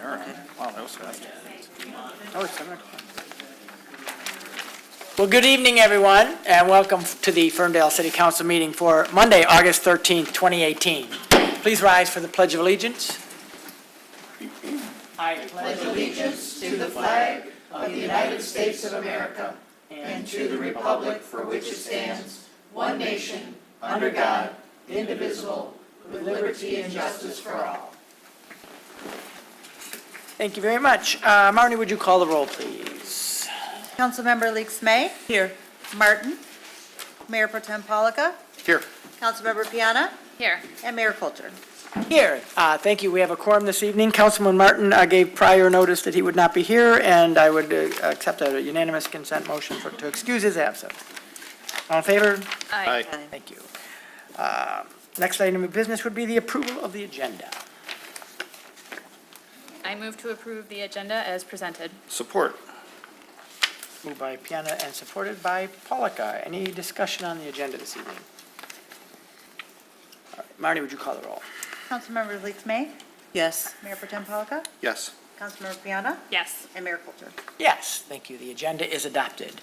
are. Wow, that was fast. Oh, it's 7 o'clock. Well, good evening, everyone, and welcome to the Ferndale City Council meeting for Monday, August 13th, 2018. Please rise for the Pledge of Allegiance. I pledge allegiance to the flag of the United States of America and to the republic for which it stands, one nation, under God, indivisible, with liberty and justice for all. Thank you very much. Marnie, would you call the roll, please? Councilmember Leaks May. Here. Martin. Mayor Pro Tem Polika. Here. Councilmember Piana. Here. And Mayor Coulter. Here. Thank you. We have a quorum this evening. Councilman Martin gave prior notice that he would not be here, and I would accept a unanimous consent motion to excuse his absence. All in favor? Aye. Thank you. Next item of business would be the approval of the agenda. I move to approve the agenda as presented. Support. Moved by Piana and supported by Polika. Any discussion on the agenda this evening? All right, Marty, would you call the roll? Councilmember Leaks May. Yes. Mayor Pro Tem Polika. Yes. Councilmember Piana. Yes. And Mayor Coulter. Yes, thank you. The agenda is adopted.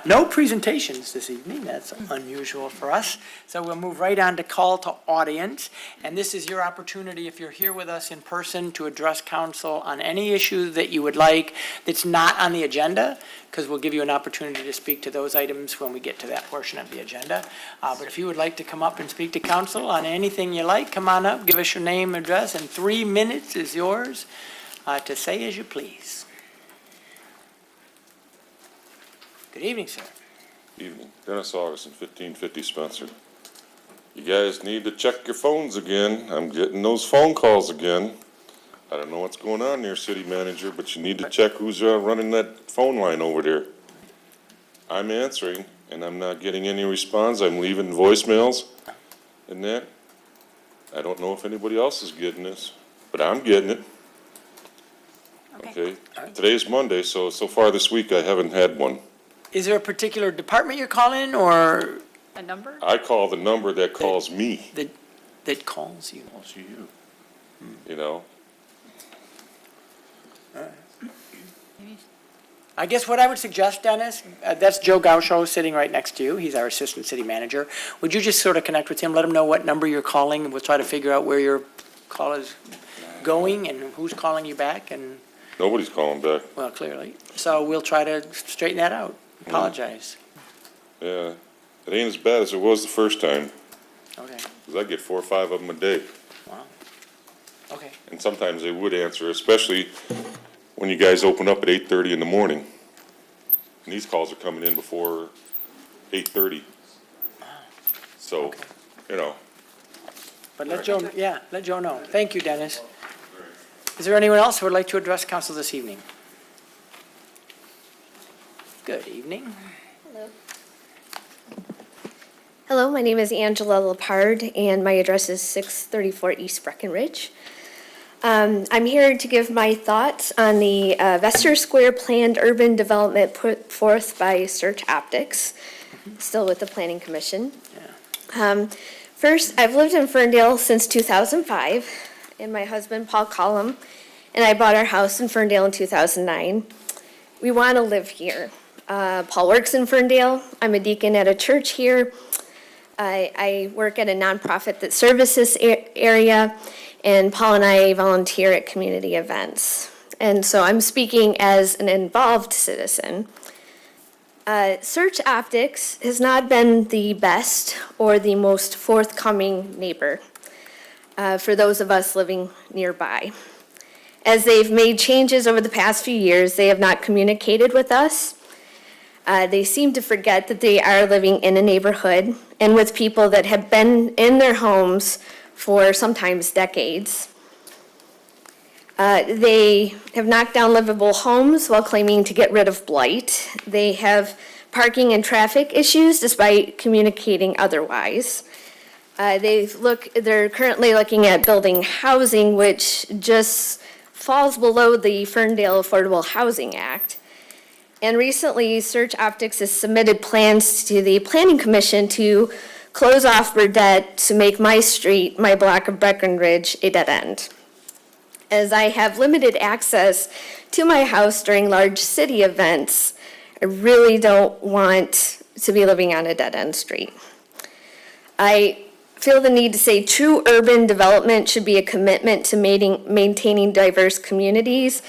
No presentations this evening. That's unusual for us. So we'll move right on to call to audience. And this is your opportunity, if you're here with us in person, to address council on any issue that you would like that's not on the agenda, because we'll give you an opportunity to speak to those items when we get to that portion of the agenda. But if you would like to come up and speak to council on anything you like, come on up, give us your name, address, and 3 minutes is yours. To say as you please. Good evening, sir. Evening. Dennis Augustin, 1550 Spencer. You guys need to check your phones again. I'm getting those phone calls again. I don't know what's going on there, city manager, but you need to check who's running that phone line over there. I'm answering, and I'm not getting any response. I'm leaving voicemails and that. I don't know if anybody else is getting this, but I'm getting it. Okay, today's Monday, so far this week I haven't had one. Is there a particular department you're calling, or A number? I call the number that calls me, that calls you? calls you, you know? I guess what I would suggest, Dennis, that's Joe Gaucho sitting right next to you. He's our assistant city manager. Would you just sort of connect with him, let him know what number you're calling, and we'll try to figure out where your call is going and who's calling you back, and, Nobody's calling back. well, clearly. So we'll try to straighten that out. Apologize. Yeah, it ain't as bad as it was the first time, Okay, 'cause I get 4 or 5 of them a day. wow. Okay, And sometimes they would answer, especially when you guys open up at 8:30 in the morning. And these calls are coming in before 8:30. So, Okay. you know, but let Joe know. Thank you, Dennis. Is there anyone else who would like to address council this evening? Good evening. Hello, my name is Angela Lepard, and my address is 634 East Breckenridge. I'm here to give my thoughts on the Vester Square planned urban development put forth by Search Optics, still with the Planning Commission. First, I've lived in Ferndale since 2005, and my husband, Paul Cullum, and I bought our house in Ferndale in 2009. We want to live here. Paul works in Ferndale. I'm a deacon at a church here. I work at a nonprofit that services area, and Paul and I volunteer at community events. And so I'm speaking as an involved citizen. Search Optics has not been the best or the most forthcoming neighbor for those of us living nearby. As they've made changes over the past few years, they have not communicated with us. They seem to forget that they are living in a neighborhood and with people that have been in their homes for sometimes decades. They have knocked down livable homes while claiming to get rid of blight. They have parking and traffic issues despite communicating otherwise. They're currently looking at building housing, which just falls below the Ferndale Affordable Housing Act. And recently, Search Optics has submitted plans to the Planning Commission to close off Burdette to make my street, my block of Breckenridge, a dead end. As I have limited access to my house during large city events, I really don't want to be living on a dead-end street. I feel the need to say true urban development should be a commitment to maintaining diverse communities,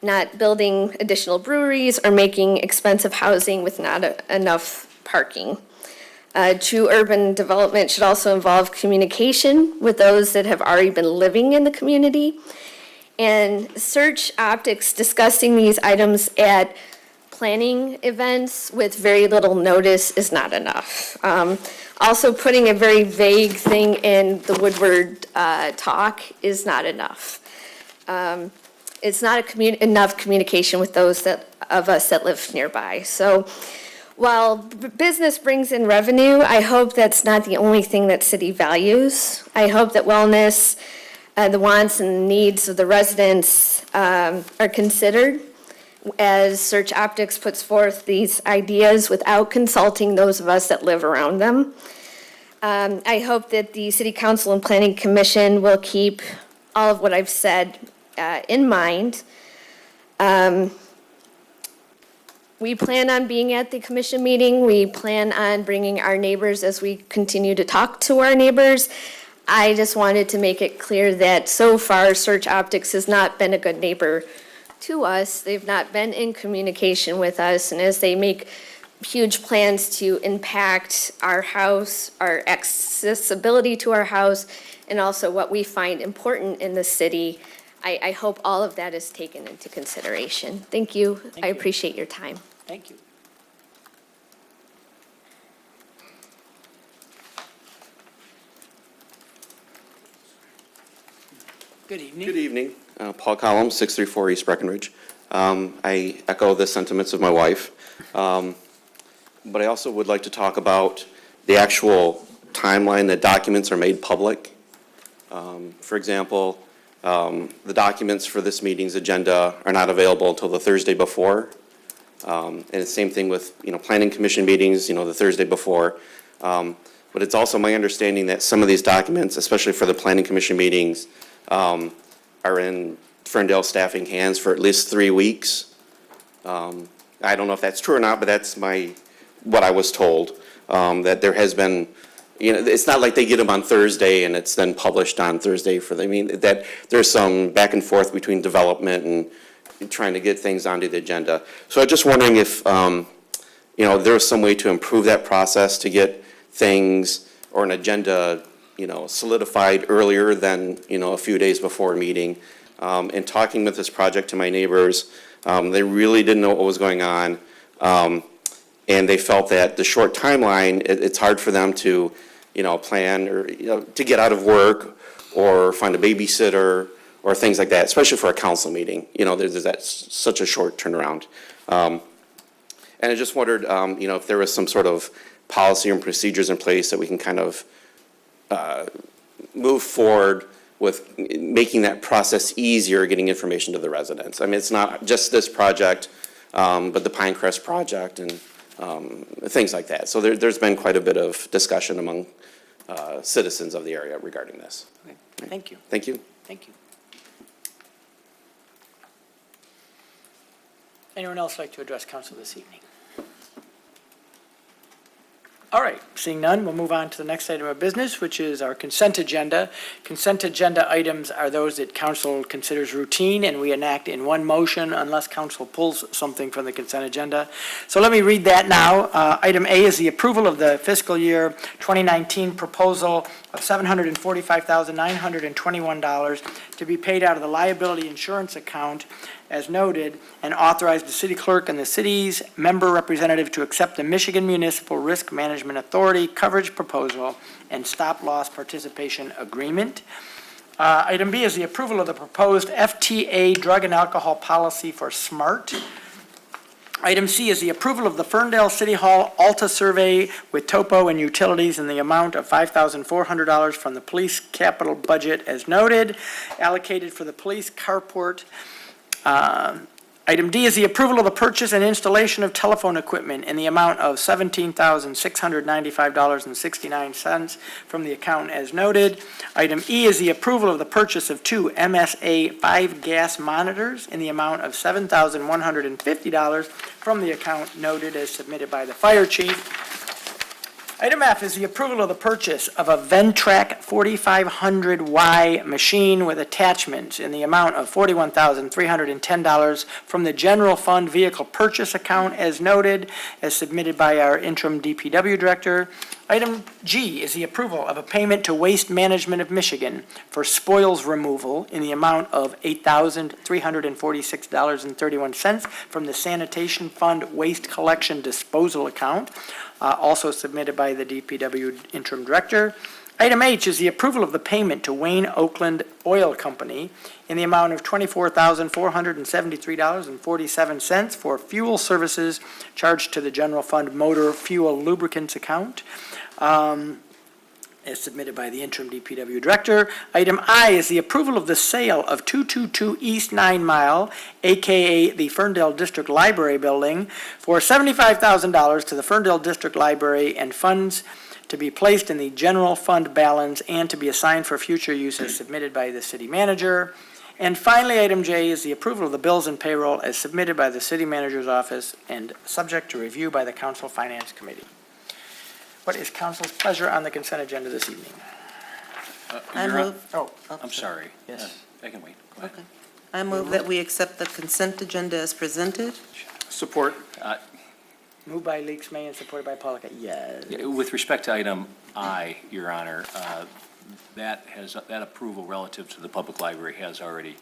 not building additional breweries or making expensive housing with not enough parking. True urban development should also involve communication with those that have already been living in the community. And Search Optics discussing these items at planning events with very little notice is not enough. Also, putting a very vague thing in the Woodward talk is not enough. It's not enough communication with those of us that live nearby. So while business brings in revenue, I hope that's not the only thing that city values. I hope that wellness, the wants and needs of the residents are considered as Search Optics puts forth these ideas without consulting those of us that live around them. I hope that the City Council and Planning Commission will keep all of what I've said in mind. We plan on being at the commission meeting. We plan on bringing our neighbors as we continue to talk to our neighbors. I just wanted to make it clear that so far Search Optics has not been a good neighbor to us. They've not been in communication with us, and as they make huge plans to impact our house, our accessibility to our house, and also what we find important in the city, I hope all of that is taken into consideration. Thank you. I appreciate your time. Thank you. Good evening. Good evening. Paul Collins, 634 East Breckenridge. I echo the sentiments of my wife, but I also would like to talk about the actual timeline that documents are made public. For example, the documents for this meeting's agenda are not available until the Thursday before. And it's the same thing with, planning commission meetings, the Thursday before. But it's also my understanding that some of these documents, especially for the planning commission meetings, are in Ferndale staffing hands for at least 3 weeks. I don't know if that's true or not, but that's what I was told, that there has been, it's not like they get them on Thursday and it's then published on Thursday that there's some back and forth between development and trying to get things onto the agenda. So I'm just wondering if, there's some way to improve that process to get things or an agenda, solidified earlier than, a few days before a meeting. And talking with this project to my neighbors, they really didn't know what was going on. And they felt that the short timeline, it's hard for them to, plan or, to get out of work or find a babysitter or things like that, especially for a council meeting. There's such a short turnaround. And I just wondered, if there was some sort of policy and procedures in place that we can kind of move forward with making that process easier, getting information to the residents. I mean, it's not just this project, but the Pinecrest project and things like that. So there's been quite a bit of discussion among citizens of the area regarding this. Okay. Thank you. Thank you. Thank you. Anyone else like to address council this evening? All right, seeing none, we'll move on to the next item of business, which is our consent agenda. Consent agenda items are those that council considers routine and we enact in one motion unless council pulls something from the consent agenda. So let me read that now. Item A is the approval of the fiscal year 2019 proposal of $745,921 to be paid out of the liability insurance account as noted, and authorize the city clerk and the city's member representative to accept the Michigan Municipal Risk Management Authority coverage proposal and stop-loss participation agreement. Item B is the approval of the proposed FTA drug and alcohol policy for SMART. Item C is the approval of the Ferndale City Hall Alta survey with topo and utilities in the amount of $5,400 from the police capital budget as noted, allocated for the police carport Item D is the approval of the purchase and installation of telephone equipment in the amount of $17,695.69 from the account as noted. Item E is the approval of the purchase of 2 MSA 5 gas monitors in the amount of $7,150 from the account noted as submitted by the fire chief. Item F is the approval of the purchase of a Ventrac 4500Y machine with attachments in the amount of $41,310 from the general fund vehicle purchase account as noted, as submitted by our interim DPW director. Item G is the approval of a payment to Waste Management of Michigan for spoils removal in the amount of $8,346.31 from the Sanitation Fund Waste Collection Disposal account, also submitted by the DPW interim director. Item H is the approval of the payment to Wayne Oakland Oil Company in the amount of $24,473.47 for fuel services charged to the general fund motor fuel lubricants account, as submitted by the interim DPW director. Item I is the approval of the sale of 222 East 9 Mile, AKA the Ferndale District Library Building, for $75,000 to the Ferndale District Library and funds to be placed in the general fund balance and to be assigned for future use as submitted by the city manager. And finally, item J is the approval of the bills and payroll as submitted by the city manager's office and subject to review by the council finance committee. What is council's pleasure on the consent agenda this evening? I move. I'm sorry. Yes. I can wait. Go ahead. Okay. I move that we accept the consent agenda as presented. Support. Moved by Leaks May and supported by Polika. Yes. With respect to item I, Your Honor, that approval relative to the public library has already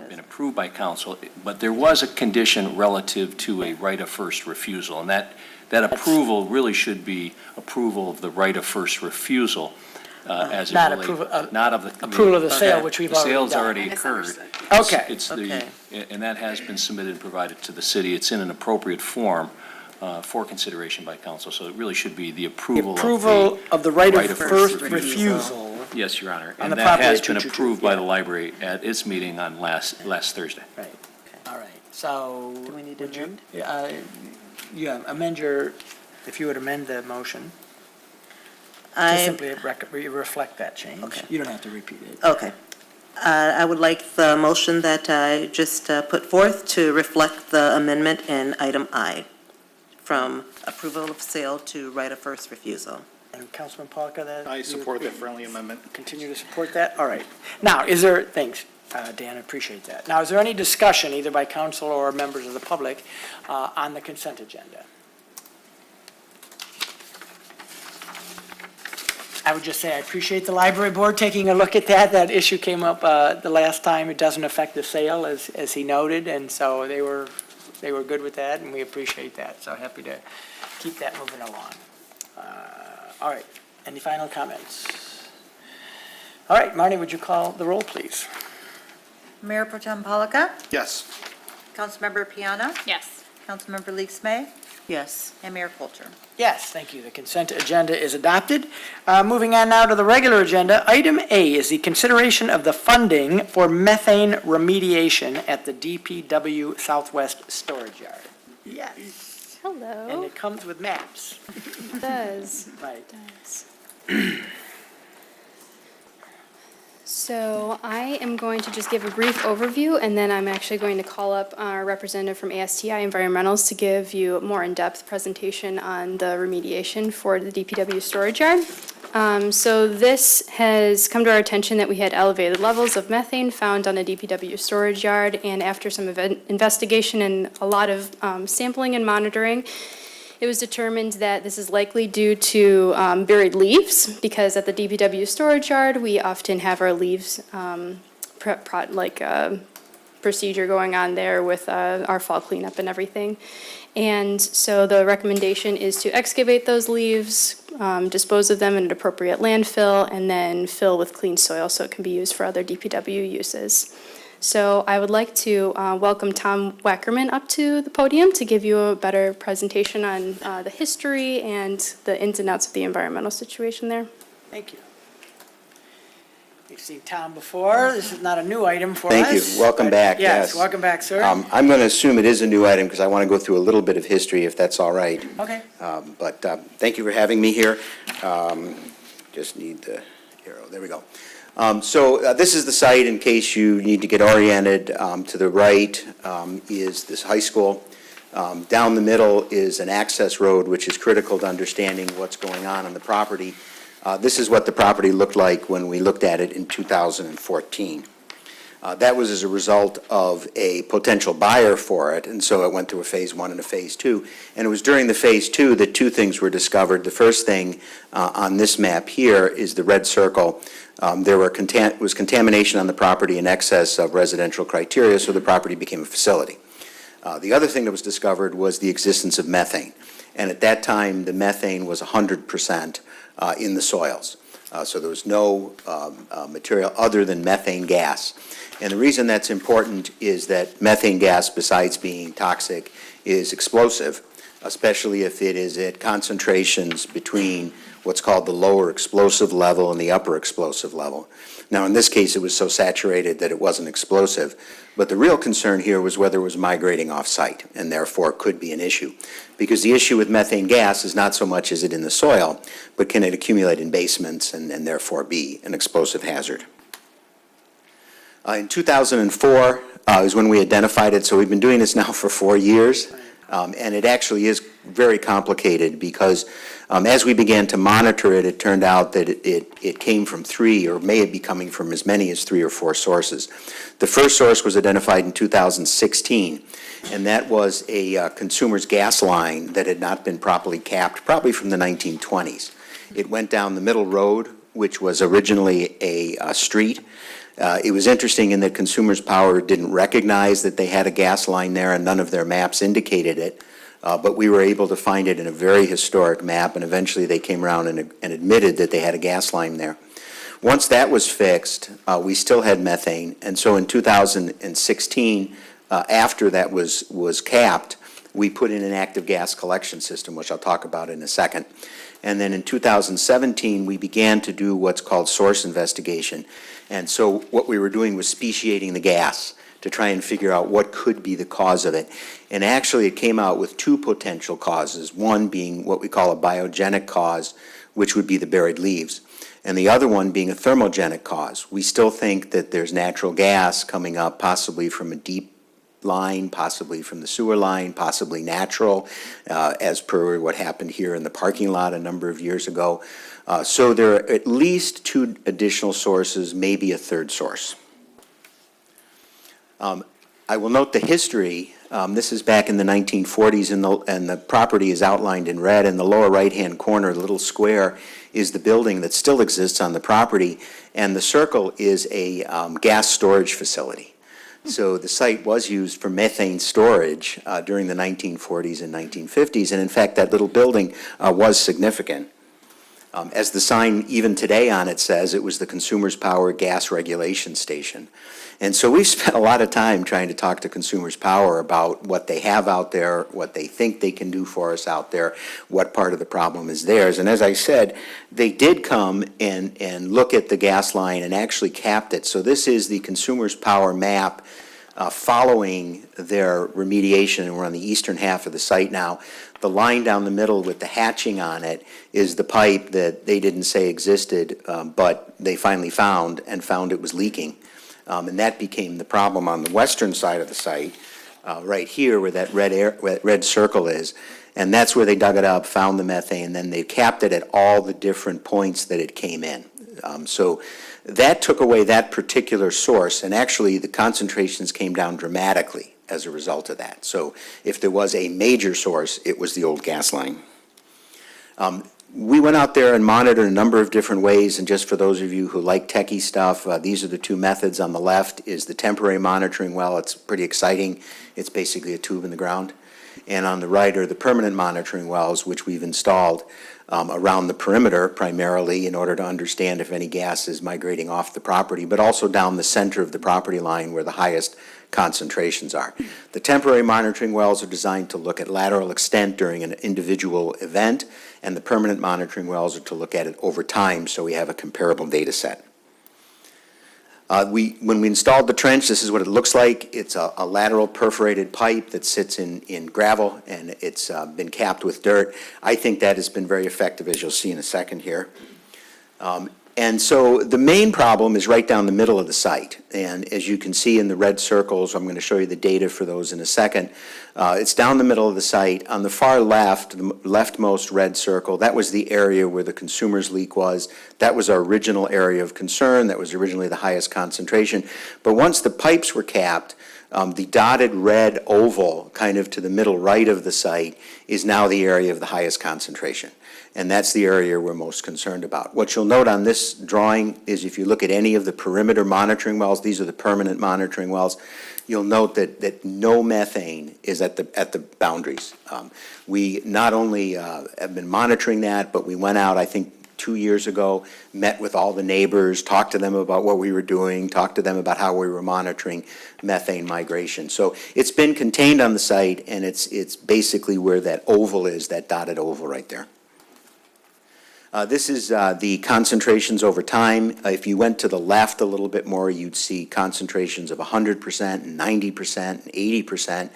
been approved by council, but there was a condition relative to a right of first refusal, and that approval really should be approval of the right of first refusal as it Not relates. approval of- Not of the. approval of the sale, Okay. which we've The already sale's done. already occurred. Okay. It's the, Okay. and that has been submitted and provided to the city. It's in an appropriate form for consideration by council, so it really should be the The approval approval of the right right of of first first refusal. Yes, Your Honor. On And the that property has at been 222, approved by yeah. the library at its meeting on last Thursday. Right, all right, so. Do we need to would you- amend? Yeah, amend your, if you would amend the motion, to I, simply reflect that change. Okay. You don't have to repeat it. okay. I would like the motion that I just put forth to reflect the amendment in item I, from approval of sale to right of first refusal. And Councilman Polka, that? I you support that friendly amendment. Continue to support that? All right. Now, is there, thanks, Dan, I appreciate that. Now, is there any discussion, either by council or members of the public, on the consent agenda? I would just say I appreciate the library board taking a look at that. That issue came up the last time. It doesn't affect the sale, as he noted, and so they were good with that, and we appreciate that. So happy to keep that moving along. All right, any final comments? All right, Marnie, would you call the roll, please? Mayor Pro Tem Polika? Yes. Councilmember Piana? Yes. Councilmember Leaks May? Yes. And Mayor Coulter? Yes, thank you. The consent agenda is adopted. Moving on now to the regular agenda. Item A is the consideration of the funding for methane remediation at the DPW Southwest Storage Yard. Yes, and Hello. it comes with maps. It does. Right. So I am going to just give a brief overview, and then I'm actually going to call up our representative from ASTI Environmentals to give you a more in-depth presentation on the remediation for the DPW storage yard. So this has come to our attention that we had elevated levels of methane found on a DPW storage yard, and after some investigation and a lot of sampling and monitoring, it was determined that this is likely due to buried leaves, because at the DPW storage yard, we often have our leaves procedure going on there with our fall cleanup and everything. And so the recommendation is to excavate those leaves, dispose of them in an appropriate landfill, and then fill with clean soil so it can be used for other DPW uses. So I would like to welcome Tom Wackerman up to the podium to give you a better presentation on the history and the ins and outs of the environmental situation there. Thank you. You've seen Tom before. This is not a new item for us. Thank you. Welcome but- back, Yes, yes. welcome back, sir. I'm going to assume it is a new item because I want to go through a little bit of history, if that's all right. Okay. But thank you for having me here. Just need the arrow, there we go. So this is the site, in case you need to get oriented. To the right is this high school. Down the middle is an access road, which is critical to understanding what's going on the property. This is what the property looked like when we looked at it in 2014. That was as a result of a potential buyer for it, and so it went through a Phase 1 and a Phase 2. And it was during the Phase 2 that two things were discovered. The first thing on this map here is the red circle. There was contamination on the property in excess of residential criteria, so the property became a facility. The other thing that was discovered was the existence of methane. And at that time, the methane was 100% in the soils. So there was no material other than methane gas. And the reason that's important is that methane gas, besides being toxic, is explosive, especially if it is at concentrations between what's called the lower explosive level and the upper explosive level. Now, in this case, it was so saturated that it wasn't explosive, but the real concern here was whether it was migrating off-site, and therefore could be an issue. Because the issue with methane gas is not so much is it in the soil, but can it accumulate in basements and therefore be an explosive hazard. In 2004 is when we identified it, so we've been doing this now for 4 years. And it actually is very complicated because as we began to monitor it, it turned out that it came from 3, or may be coming from as many as 3 or 4 sources. The first source was identified in 2016, and that was a consumer's gas line that had not been properly capped, probably from the 1920s. It went down the middle road, which was originally a street. It was interesting in that Consumers Power didn't recognize that they had a gas line there, and none of their maps indicated it. But we were able to find it in a very historic map, and eventually they came around and admitted that they had a gas line there. Once that was fixed, we still had methane, and so in 2016, after that was capped, we put in an active gas collection system, which I'll talk about in a second. And then in 2017, we began to do what's called source investigation. And so what we were doing was speciating the gas to try and figure out what could be the cause of it. And actually, it came out with 2 potential causes, one being what we call a biogenic cause, which would be the buried leaves, and the other one being a thermogenic cause. We still think that there's natural gas coming up, possibly from a deep line, possibly from the sewer line, possibly natural, as per what happened here in the parking lot a number of years ago. So there are at least 2 additional sources, maybe a 3rd source. I will note the history. This is back in the 1940s, and the property is outlined in red. In the lower right-hand corner, the little square, is the building that still exists on the property, and the circle is a gas storage facility. So the site was used for methane storage during the 1940s and 1950s, and in fact, that little building was significant. As the sign even today on it says, it was the Consumers Power Gas Regulation Station. And so we've spent a lot of time trying to talk to Consumers Power about what they have out there, what they think they can do for us out there, what part of the problem is theirs. And as I said, they did come and look at the gas line and actually capped it. So this is the Consumers Power map following their remediation, and we're on the eastern half of the site now. The line down the middle with the hatching on it is the pipe that they didn't say existed, but they finally found it was leaking. And that became the problem on the western side of the site, right here where that red circle is. And that's where they dug it up, found the methane, then they capped it at all the different points that it came in. So that took away that particular source, and actually the concentrations came down dramatically as a result of that. So if there was a major source, it was the old gas line. We went out there and monitored a number of different ways, and just for those of you who like techie stuff, these are the 2 methods. On the left is the temporary monitoring well. It's pretty exciting. It's basically a tube in the ground. And on the right are the permanent monitoring wells, which we've installed around the perimeter primarily in order to understand if any gas is migrating off the property, but also down the center of the property line where the highest concentrations are. The temporary monitoring wells are designed to look at lateral extent during an individual event, and the permanent monitoring wells are to look at it over time so we have a comparable data set. When we installed the trench, this is what it looks like. It's a lateral perforated pipe that sits in gravel, and it's been capped with dirt. I think that has been very effective, as you'll see in a second here. And so the main problem is right down the middle of the site. And as you can see in the red circles, I'm going to show you the data for those in a second. It's down the middle of the site. On the far left, the leftmost red circle, that was the area where the consumer's leak was. That was our original area of concern. That was originally the highest concentration. But once the pipes were capped, the dotted red oval, kind of to the middle right of the site, is now the area of the highest concentration. And that's the area we're most concerned about. What you'll note on this drawing is if you look at any of the perimeter monitoring wells, these are the permanent monitoring wells, you'll note that no methane is at the boundaries. We not only have been monitoring that, but we went out, I think, 2 years ago, met with all the neighbors, talked to them about what we were doing, talked to them about how we were monitoring methane migration. So it's been contained on the site, and it's basically where that oval is, that dotted oval right there. This is the concentrations over time. If you went to the left a little bit more, you'd see concentrations of 100% and 90% and 80%.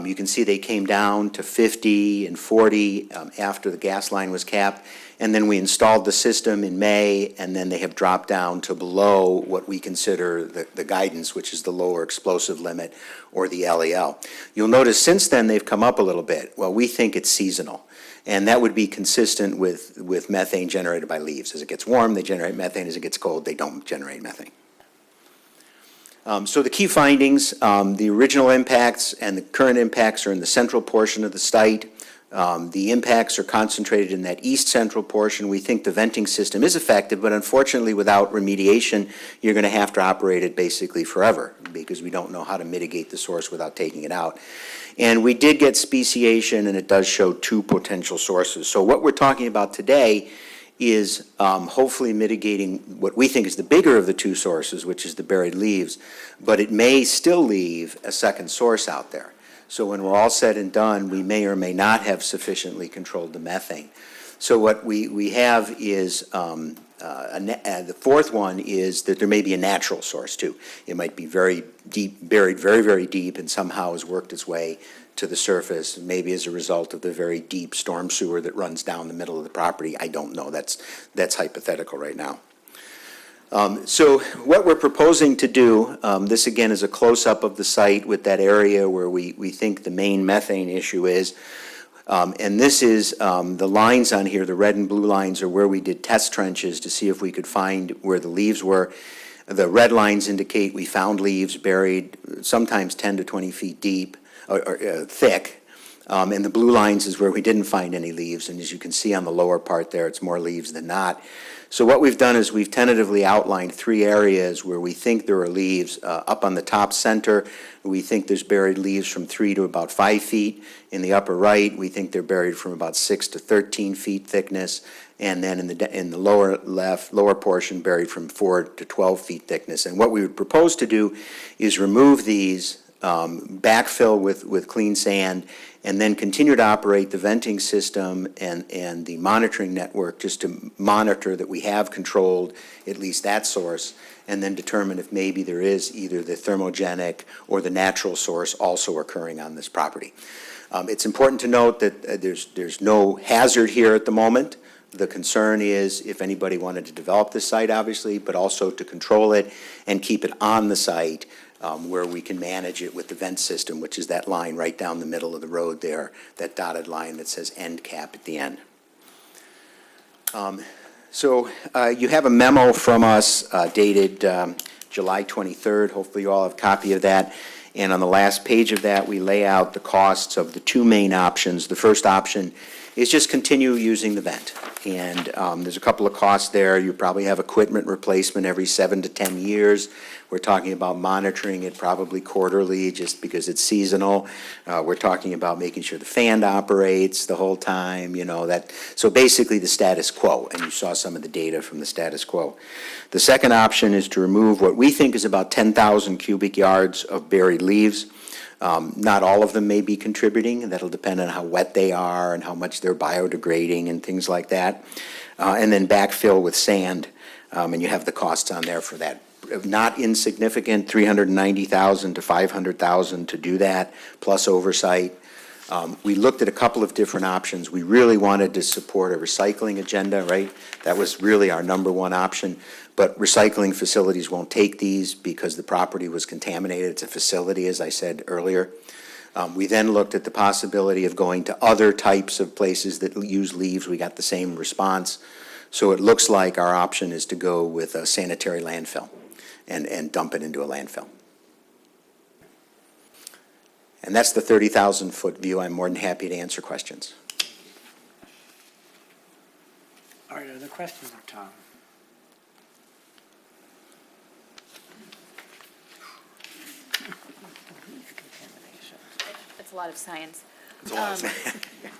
You can see they came down to 50 and 40 after the gas line was capped. And then we installed the system in May, and then they have dropped down to below what we consider the guidance, which is the lower explosive limit, or the LEL. You'll notice since then they've come up a little bit. Well, we think it's seasonal. And that would be consistent with methane generated by leaves. As it gets warm, they generate methane. As it gets cold, they don't generate methane. So the key findings, the original impacts and the current impacts are in the central portion of the site. The impacts are concentrated in that east central portion. We think the venting system is effective, but unfortunately without remediation, you're going to have to operate it basically forever because we don't know how to mitigate the source without taking it out. And we did get speciation, and it does show 2 potential sources. So what we're talking about today is hopefully mitigating what we think is the bigger of the 2 sources, which is the buried leaves, but it may still leave a second source out there. So when we're all said and done, we may or may not have sufficiently controlled the methane. So what we have is, the fourth one is that there may be a natural source too. It might be very deep, buried very, very deep, and somehow has worked its way to the surface, maybe as a result of the very deep storm sewer that runs down the middle of the property. I don't know. That's hypothetical right now. So what we're proposing to do, this again is a close-up of the site with that area where we think the main methane issue is. And this is the lines on here, the red and blue lines are where we did test trenches to see if we could find where the leaves were. The red lines indicate we found leaves buried sometimes 10 to 20 feet deep or thick. And the blue lines is where we didn't find any leaves. And as you can see on the lower part there, it's more leaves than not. So what we've done is we've tentatively outlined 3 areas where we think there are leaves. Up on the top center, we think there's buried leaves from 3 to about 5 feet. In the upper right, we think they're buried from about 6 to 13 feet thickness. And then in the lower left, lower portion, buried from 4 to 12 feet thickness. And what we would propose to do is remove these, backfill with clean sand, and then continue to operate the venting system and the monitoring network just to monitor that we have controlled at least that source, and then determine if maybe there is either the thermogenic or the natural source also occurring on this property. It's important to note that there's no hazard here at the moment. The concern is if anybody wanted to develop this site, obviously, but also to control it and keep it on the site where we can manage it with the vent system, which is that line right down the middle of the road there, that dotted line that says end cap at the end. So you have a memo from us dated July 23rd. Hopefully you all have a copy of that. And on the last page of that, we lay out the costs of the 2 main options. The first option is just continue using the vent. And there's a couple of costs there. You probably have equipment replacement every 7 to 10 years. We're talking about monitoring it probably quarterly just because it's seasonal. We're talking about making sure the fan operates the whole time, you know, that. So basically the status quo, and you saw some of the data from the status quo. The second option is to remove what we think is about 10,000 cubic yards of buried leaves. Not all of them may be contributing. That'll depend on how wet they are and how much they're biodegrading and things like that. And then backfill with sand, and you have the costs on there for that not insignificant, 390,000 to 500,000 to do that, plus oversight. We looked at a couple of different options. We really wanted to support a recycling agenda, right? That was really our number one option. But recycling facilities won't take these because the property was contaminated. It's a facility, as I said earlier. We then looked at the possibility of going to other types of places that use leaves. We got the same response. So it looks like our option is to go with a sanitary landfill and dump it into a landfill. And that's the 30,000-foot view. I'm more than happy to answer questions. All right, other questions of Tom? It's a lot of science.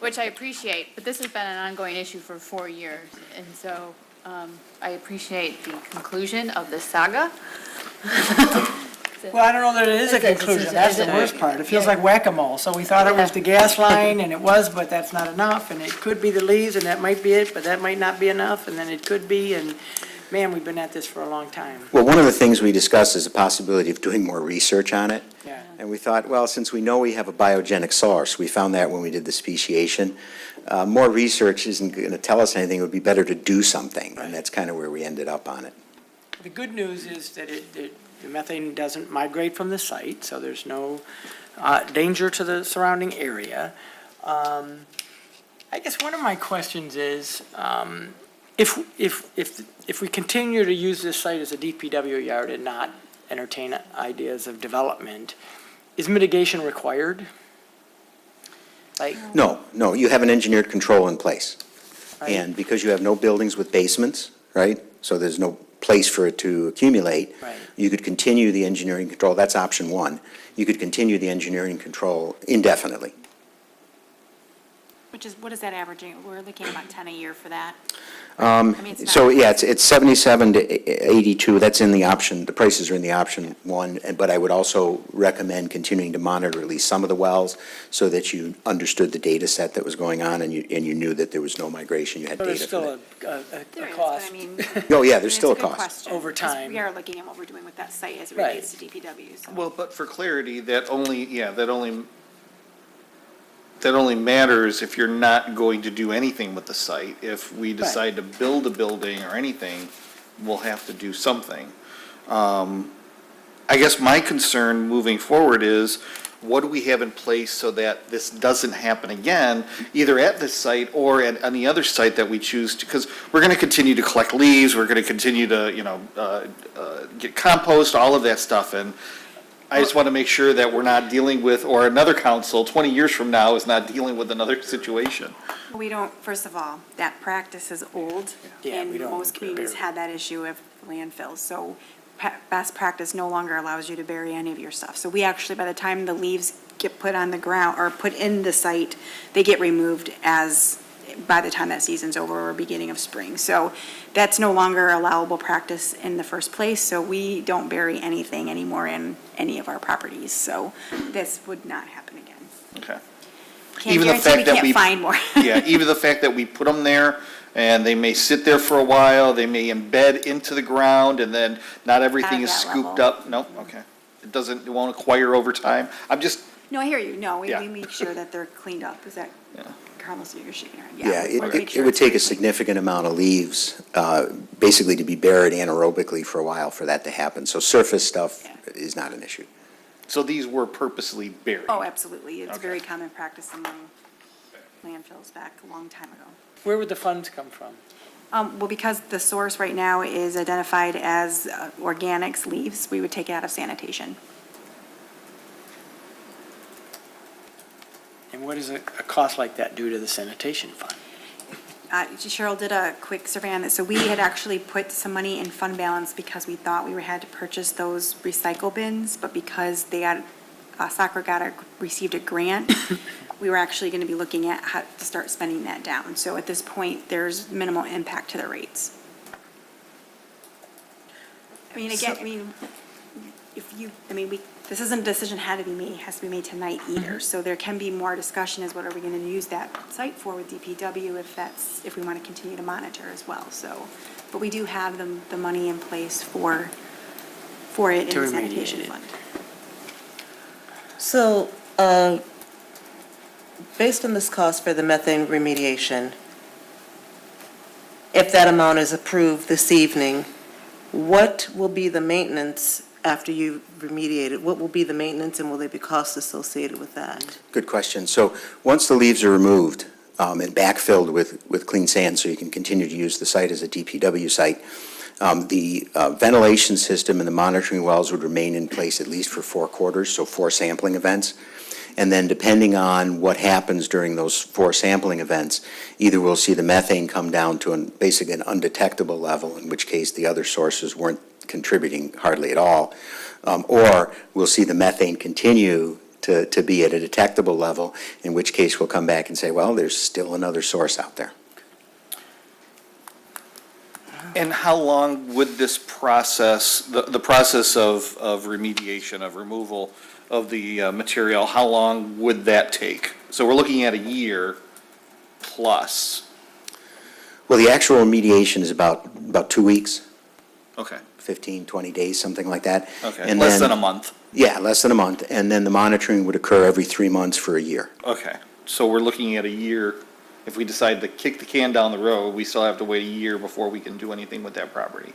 Which I appreciate, but this has been an ongoing issue for 4 years. And so I appreciate the conclusion of this saga. Well, I don't know that it is a conclusion. That's the worst part. It feels like whack-a-mole. So we thought it was the gas line, and it was, but that's not enough. And it could be the leaves, and that might be it, but that might not be enough. And then it could be, and man, we've been at this for a long time. Well, one of the things we discussed is the possibility of doing more research on it. Yeah. And we thought, well, since we know we have a biogenic source, we found that when we did the speciation, more research isn't going to tell us anything. It would be better to do something, and that's kind of where we ended up on it. The good news is that the methane doesn't migrate from the site, so there's no danger to the surrounding area. I guess one of my questions is, if we continue to use this site as a DPW yard and not entertain ideas of development, is mitigation required? Like, No, you have an engineered control in place. Right. And because you have no buildings with basements, right, so there's no place for it to accumulate, Right. you could continue the engineering control. That's option one. You could continue the engineering control indefinitely. Which is, what is that averaging? We're looking at about 10 a year for that. I mean, it's not- So, yeah, it's 77 to 82, that's in the option, the prices are in the option one, but I would also recommend continuing to monitor at least some of the wells so that you understood the data set that was going on and you knew that there was no migration, you had but data there's for still that. a There is, but cost. I mean. Oh, yeah, I mean, there's it's still a good cost. question, Over 'cause time. We are looking at what we're doing with that site as it Right. relates to DPW, so. Well, but for clarity, that only matters if you're not going to do anything with the site. If we decide to build a building or anything, we'll have to do something. I guess my concern moving forward is, what do we have in place so that this doesn't happen again, either at this site or at any other site that we choose to, because we're going to continue to collect leaves, we're going to continue to, get compost, all of that stuff, and I just want to make sure that we're not dealing with, or another council 20 years from now is not dealing with another situation. We don't, first of all, that practice is old. Yeah, we And don't most communities bury. had that issue of landfills. So best practice no longer allows you to bury any of your stuff. So we actually, by the time the leaves get put on the ground or put in the site, they get removed by the time that season's over or beginning of spring. So that's no longer allowable practice in the first place. So we don't bury anything anymore in any of our properties. So this would not happen again. Okay. Can't Even the guarantee we fact that can't we- find more. Yeah, even the fact that we put them there, and they may sit there for a while, they may embed into the ground, and then not everything is At that scooped level. up. No, okay. It won't acquire over time. I'm just, No, I hear you. No, we Yeah. make sure that they're cleaned up. Is that, Yeah. Carlos, you're shaking your head? Yeah, we make it sure would it's take very a clean. significant amount of leaves, basically to be buried anaerobically for a while for that to happen. So surface stuff Yeah. is not an issue. so these were purposely buried. Oh, absolutely. It's Okay. very common practice among landfills back a long time ago. Where would the funds come from? Well, because the source right now is identified as organics leaves, we would take it out of sanitation. And what does a cost like that do to the sanitation fund? Cheryl did a quick survey on this. So we had actually put some money in fund balance because we thought we had to purchase those recycle bins, but because they had, received a grant, we were actually going to be looking at how to start spending that down. So at this point, there's minimal impact to the rates. I mean, again, this isn't a decision had to be made, it has to be made tonight either. So there can be more discussion as what are we going to use that site for with DPW if we want to continue to monitor as well, so. But we do have the money in place for for it To in the remediate sanitation it. fund. So, based on this cost for the methane remediation, if that amount is approved this evening, what will be the maintenance after you've remediated? What will be the maintenance, and will there be costs associated with that? Good question. So once the leaves are removed and backfilled with clean sand, so you can continue to use the site as a DPW site, the ventilation system and the monitoring wells would remain in place at least for 4 quarters, so 4 sampling events. And then depending on what happens during those 4 sampling events, either we'll see the methane come down to basically an undetectable level, in which case the other sources weren't contributing hardly at all, or we'll see the methane continue to be at a detectable level, in which case we'll come back and say, well, there's still another source out there. And how long would this process, the process of remediation, of removal of the material, how long would that take? So we're looking at a year plus. Well, the actual remediation is about 2 weeks, Okay, 15, 20 days, something like that. okay, And less then- than a month. Yeah, less than a month, and then the monitoring would occur every 3 months for a year. Okay, so we're looking at a year. If we decide to kick the can down the road, we still have to wait a year before we can do anything with that property.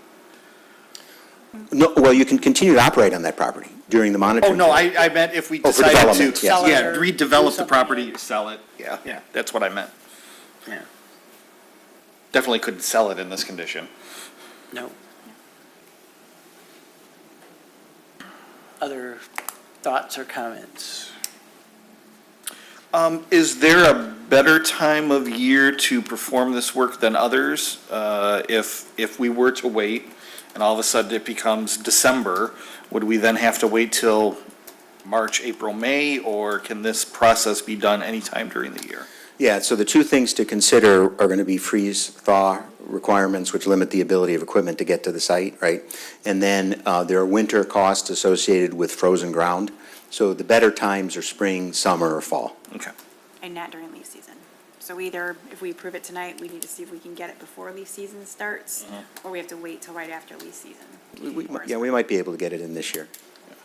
No, well, you can continue to operate on that property during the monitoring. Oh, no, period. I meant if we Oh, for decided development, to, yes. yeah, Sell it or do redevelop the something. property, sell it, yeah, Yeah. that's what I meant. Yeah. Definitely couldn't sell it in this condition. No. Other thoughts or comments? Is there a better time of year to perform this work than others? If we were to wait and all of a sudden it becomes December, would we then have to wait till March, April, May, or can this process be done anytime during the year? Yeah, so the 2 things to consider are going to be freeze-thaw requirements, which limit the ability of equipment to get to the site, right? And then there are winter costs associated with frozen ground. So the better times are spring, summer, or fall. Okay. And not during leaf season. So either, if we approve it tonight, we need to see if we can get it before leaf season starts, or we have to wait till right after leaf season. Yeah, we might be able to get it in this year.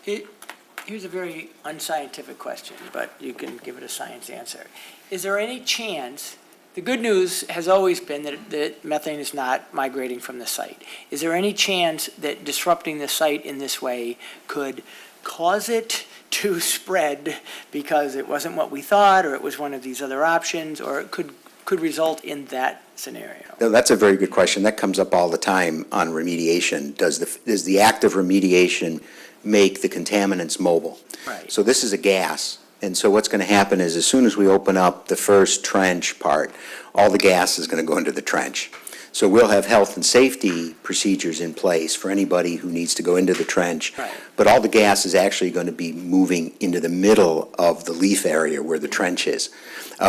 Here's a very unscientific question, but you can give it a science answer. Is there any chance, the good news has always been that methane is not migrating from the site. Is there any chance that disrupting the site in this way could cause it to spread because it wasn't what we thought, or it was one of these other options, or it could result in that scenario? No, that's a very good question. That comes up all the time on remediation. Does the act of remediation make the contaminants mobile? Right. So this is a gas, and so what's going to happen is as soon as we open up the first trench part, all the gas is going to go into the trench. So we'll have health and safety procedures in place for anybody who needs to go into the trench. Right. But all the gas is actually going to be moving into the middle of the leaf area where the trench is.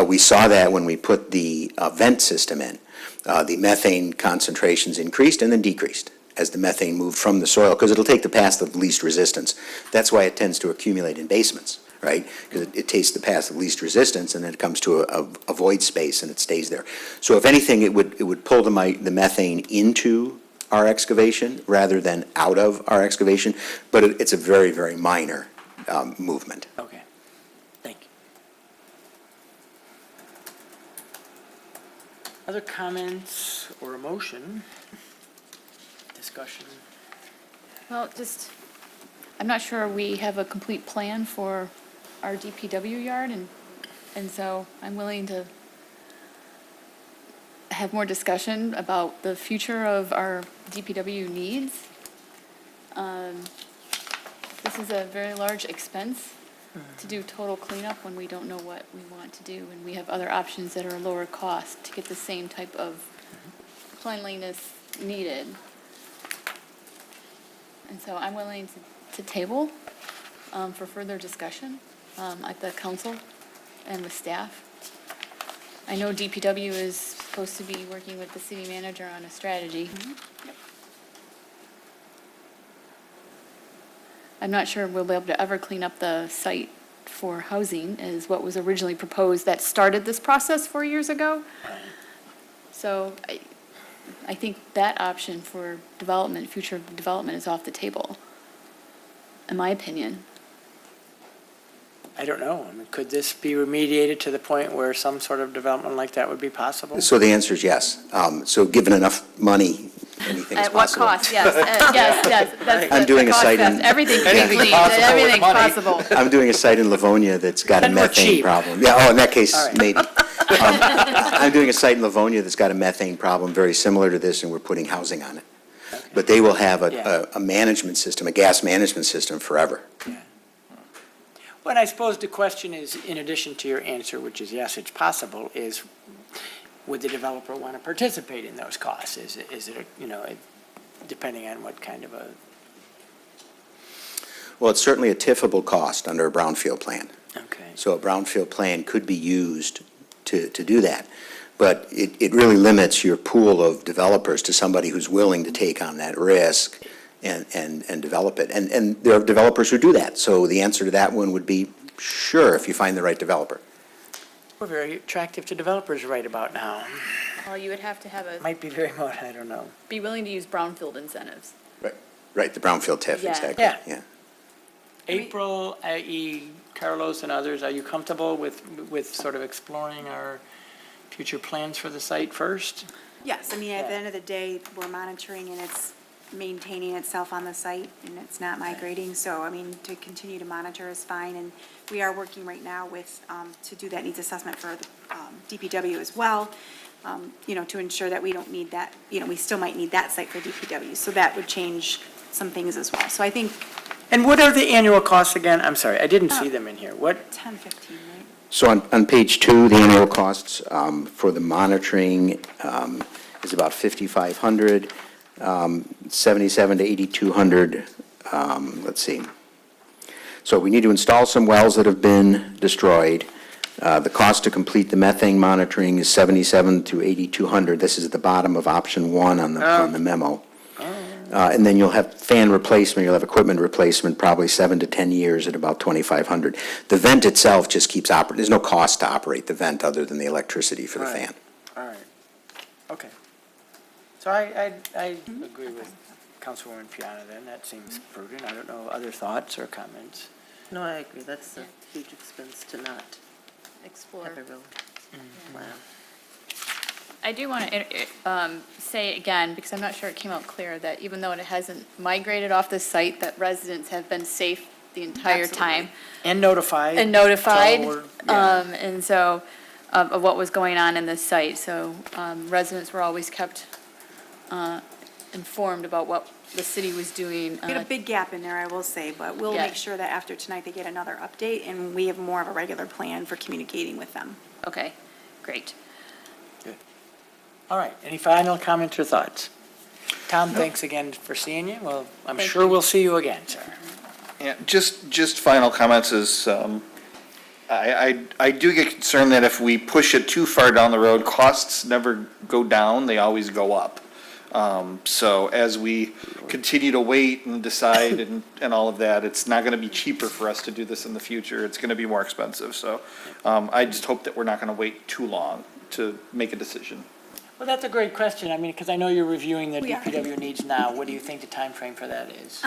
We saw that when we put the vent system in. The methane concentrations increased and then decreased as the methane moved from the soil, because it'll take the path of least resistance. That's why it tends to accumulate in basements, right? Because it takes the path of least resistance, and then it comes to a void space, and it stays there. So if anything, it would pull the methane into our excavation rather than out of our excavation, but it's a very, very minor movement. Okay, thank you. Other comments or a motion? Discussion? Well, I'm not sure we have a complete plan for our DPW yard, and so I'm willing to have more discussion about the future of our DPW needs. This is a very large expense to do total cleanup when we don't know what we want to do, and we have other options that are lower cost to get the same type of cleanliness needed. And so I'm willing to table for further discussion at the council and with staff. I know DPW is supposed to be working with the city manager on a strategy. Yep. I'm not sure we'll be able to ever clean up the site for housing, is what was originally proposed that started this process 4 years ago. So I think that option for development, future development, is off the table. in my opinion. I don't know. I mean, could this be remediated to the point where some sort of development like that would be possible? So the answer is yes. So given enough money, anything is At what possible. cost? Yes, yes. That's I'm the doing a cost site fest. in- Everything's Anything clean, possible with everything's money. possible. I'm doing a site in Livonia that's got a And we're methane cheap. problem. Yeah, oh, in that case, All right. maybe. I'm doing a site in Livonia that's got a methane problem very similar to this, and we're putting housing on it. But they will have Yeah. a management system, a gas management system forever. Well, I suppose the question is, in addition to your answer, which is yes, it's possible, is would the developer want to participate in those costs? Is it, depending on what kind of a, Well, it's certainly a TIFable cost under a brownfield plan. okay. So a brownfield plan could be used to do that. But it really limits your pool of developers to somebody who's willing to take on that risk and develop it. And there are developers who do that. So the answer to that one would be, sure, if you find the right developer. We're very attractive to developers right about now. Well, you would have to have Might be very much, I don't know. be willing to use brownfield incentives. Right, the brownfield TIF, Yeah. exactly, Yeah. yeah. April, i.e. Carlos and others, are you comfortable with sort of exploring our future plans for the site first? Yes, I mean, at the end of the day, we're monitoring and it's maintaining itself on the site and it's not migrating. So, I mean, to continue to monitor is fine. And we are working right now with, to do that needs assessment for the DPW as well, to ensure that we don't need that, we still might need that site for DPW. So that would change some things as well. So I think And what are the annual costs again? I'm sorry, I didn't see them in here. What, 10, 15, right? So on page 2, the annual costs for the monitoring is about $5,500, 77 to 8,200, let's see. So we need to install some wells that have been destroyed. The cost to complete the methane monitoring is 77 to 8,200. This is at the bottom of option 1 on the memo. And then you'll have fan replacement, you'll have equipment replacement, probably 7 to 10 years at about 2,500. The vent itself just keeps operating, there's no cost to operate the vent other than the electricity for the Right. fan. all right, okay. So I agree with Councilwoman Piana then, that seems prudent. I don't know, other thoughts or comments? No, I agree, that's a huge expense to not Explore. have a real plan. I do want to say again, because I'm not sure it came out clear, that even though it hasn't migrated off the site, that residents have been safe the entire time And notified. and notified, So we're- yeah. and so, of what was going on in the site. So residents were always kept informed about what the city was doing. We had a big gap in there, I will say, but we'll Yeah. make sure that after tonight they get another update and we have more of a regular plan for communicating with them. Okay, great. All right, any final comments or thoughts? Tom, thanks again for seeing you. Well, I'm Thank sure you. we'll see you again, sir. Yeah, just final comments is, I do get concerned that if we push it too far down the road, costs never go down, they always go up. So as we continue to wait and decide and all of that, it's not gonna be cheaper for us to do this in the future, it's gonna be more expensive. So, I just hope that we're not gonna wait too long to make a decision. Well, that's a great question. I mean, because I know you're reviewing the We are. DPW needs now. What do you think the time frame for that is?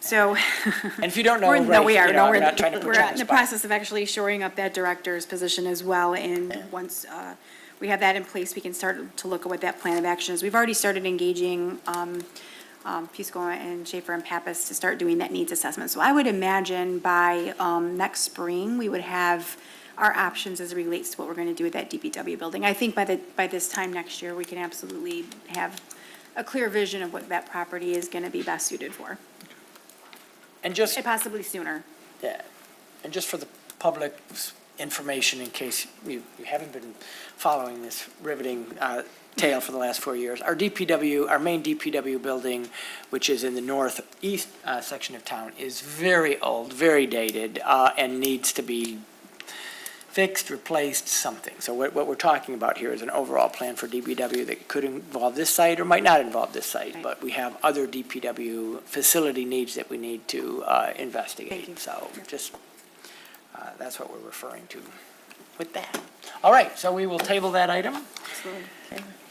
So. And if you don't know, We're, no, right, we are, you know, no, we're not trying to we're put you on in the the spot. process of actually shoring up that director's position as well, and once, we have that in place, we can start to look at what that plan of action is. We've already started engaging, Pisco and Schaefer and Pappas to start doing that needs assessment. So I would imagine by, next spring, we would have our options as it relates to what we're gonna do with that DPW building. I think by this time next year, we can absolutely have a clear vision of what that property is gonna be best suited for, And just, and possibly sooner. yeah, and just for the public's information, in case you haven't been following this riveting tale for the last 4 years, our main DPW building, which is in the northeast section of town, is very old, very dated, and needs to be fixed, replaced, something. So what we're talking about here is an overall plan for DPW that could involve this site or might not involve this site, Right. but we have other DPW facility needs that we need to investigate. Thank you. So just, that's what we're referring to with that. All right, so we will table that item.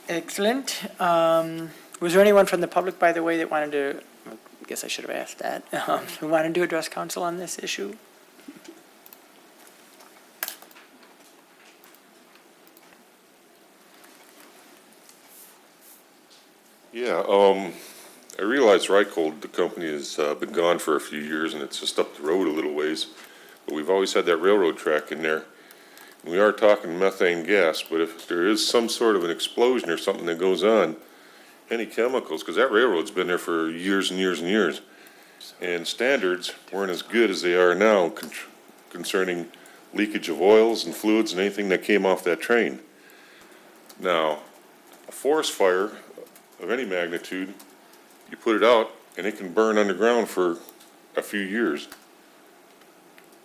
Excellent. Was there anyone from the public, by the way, that wanted to guess I should have asked that. Who wanted to address council on this issue? Yeah, I realize Reichhold, the company, has been gone for a few years, and it's just up the road a little ways. But we've always had that railroad track in there. We are talking methane gas, but if there is some sort of an explosion or something that goes on, any chemicals, because that railroad's been there for years and years and years, and standards weren't as good as they are now concerning leakage of oils and fluids and anything that came off that train. Now, a forest fire of any magnitude, you put it out and it can burn underground for a few years.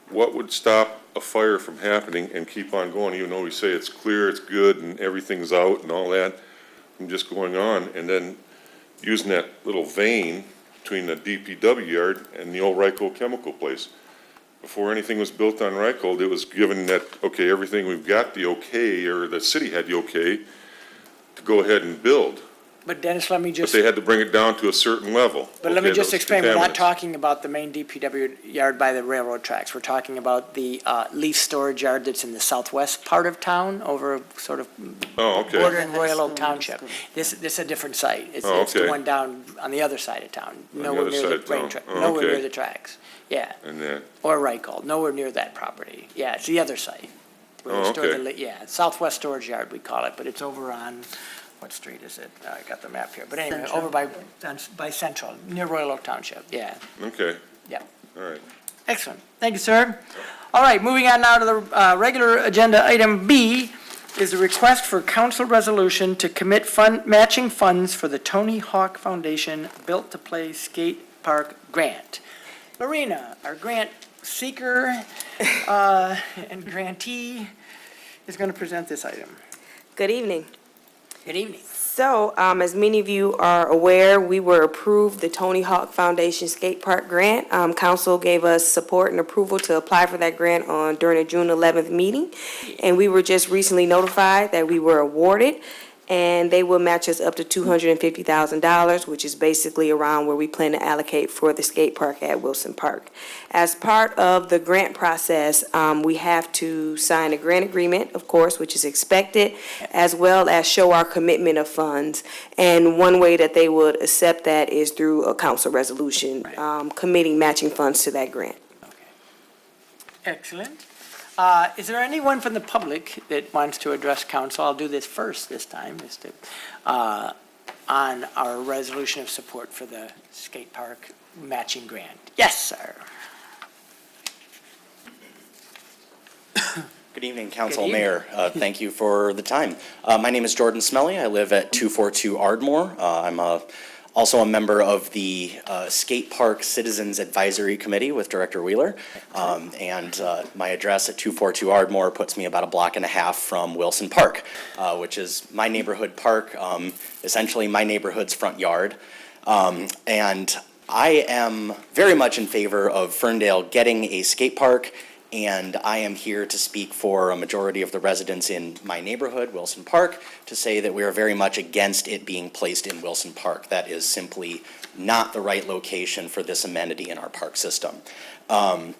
What would stop a fire from happening and keep on going, even though we say it's clear, it's good, and everything's out and all that, from just going on, and then using that little vein between the DPW yard and the old Reichhold chemical place? Before anything was built on Reichhold, it was given that, okay, everything, we've got the okay, or the city had the okay to go ahead and build. But Dennis, let me But just, they had to bring it down to a certain level. but let me Okay, just those explain, we're not contaminants. talking about the main DPW yard by the railroad tracks. We're talking about the leaf storage yard that's in the southwest part of town, over sort of Oh, okay. bordering Royal Oak Township. This is a different site. It's Oh, it's the okay. one down on the other side of town, the nowhere other near side the of rain town. track, Oh, nowhere okay. near the tracks. Yeah, And that, or Reichhold, nowhere near that property. Yeah, it's the other site. where they Oh, store the okay. Yeah, southwest storage yard, we call it, but it's over on, what street is it? I got the map here, but anyway, Central. over by Central, near Royal Oak Township, yeah, okay, yeah. all right. Excellent. Thank you, sir. All right, moving on now to the regular agenda. Item B is the request for council resolution to commit matching funds for the Tony Hawk Foundation Built to Play Skate Park Grant. Lorena, our grant seeker and grantee, is going to present this item. Good evening. Good evening. So, as many of you are aware, we were approved the Tony Hawk Foundation Skate Park Grant. Council gave us support and approval to apply for that grant during the June 11th meeting. And we were just recently notified that we were awarded, and they will match us up to $250,000, which is basically around where we plan to allocate for the skate park at Wilson Park. As part of the grant process, we have to sign a grant agreement, of course, which is expected, as well as show our commitment of funds. And one way that they would accept that is through a council resolution, committing matching funds to that grant. Excellent. Is there anyone from the public that wants to address council? I'll do this first this time, on our resolution of support for the skate park matching grant. Yes, sir. Good evening, Council, Good evening. Mayor. Thank you for the time. My name is Jordan Smelly. I live at 242 Ardmore. I'm also a member of the Skate Park Citizens Advisory Committee with Director Wheeler. And my address at 242 Ardmore puts me about a block and a half from Wilson Park, which is my neighborhood park, essentially my neighborhood's front yard. And I am very much in favor of Ferndale getting a skate park, and I am here to speak for a majority of the residents in my neighborhood, Wilson Park, to say that we are very much against it being placed in Wilson Park. That is simply not the right location for this amenity in our park system. I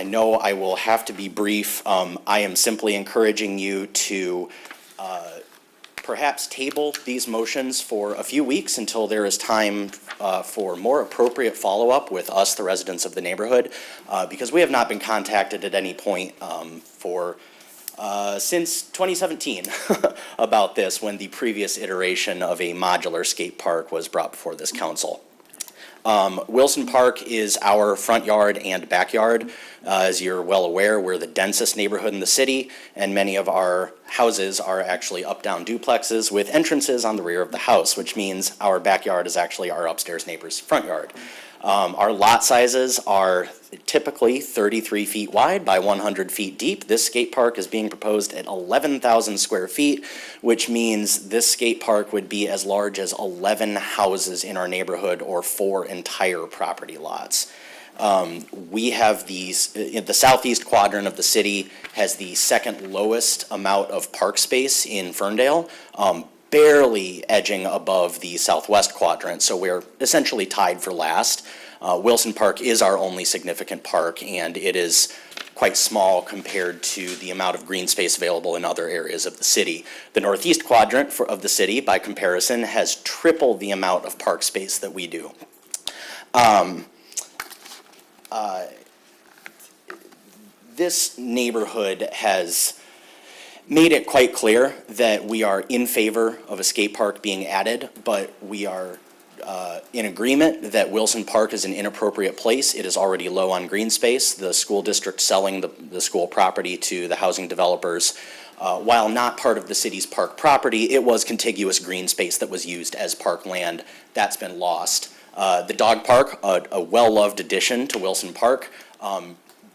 know I will have to be brief. I am simply encouraging you to perhaps table these motions for a few weeks until there is time for more appropriate follow-up with us, the residents of the neighborhood, because we have not been contacted at any point since 2017 about this, when the previous iteration of a modular skate park was brought before this council. Wilson Park is our front yard and backyard. As you're well aware, we're the densest neighborhood in the city, and many of our houses are actually up-down duplexes with entrances on the rear of the house, which means our backyard is actually our upstairs neighbor's front yard. Our lot sizes are typically 33 feet wide by 100 feet deep. This skate park is being proposed at 11,000 square feet, which means this skate park would be as large as 11 houses in our neighborhood or 4 entire property lots. We have the southeast quadrant of the city has the second lowest amount of park space in Ferndale. barely edging above the southwest quadrant, so we're essentially tied for last. Wilson Park is our only significant park, and it is quite small compared to the amount of green space available in other areas of the city. The northeast quadrant of the city, by comparison, has triple the amount of park space that we do. This neighborhood has made it quite clear that we are in favor of a skate park being added, but we are in agreement that Wilson Park is an inappropriate place. It is already low on green space. The school district selling the school property to the housing developers, while not part of the city's park property, it was contiguous green space that was used as park land. That's been lost. The dog park, a well-loved addition to Wilson Park,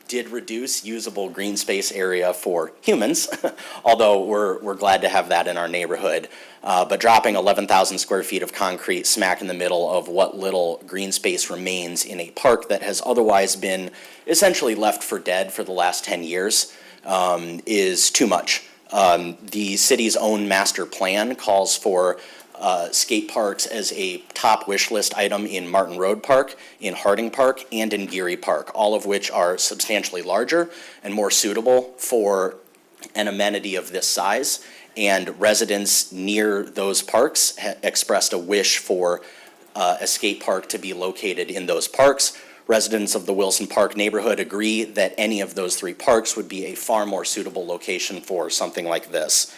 did reduce usable green space area for humans, although we're glad to have that in our neighborhood. But dropping 11,000 square feet of concrete smack in the middle of what little green space remains in a park that has otherwise been essentially left for dead for the last 10 years is too much. The city's own master plan calls for skate parks as a top wish list item in Martin Road Park, in Harding Park, and in Geary Park, all of which are substantially larger and more suitable for an amenity of this size. And residents near those parks expressed a wish for a skate park to be located in those parks. Residents of the Wilson Park neighborhood agree that any of those three parks would be a far more suitable location for something like this.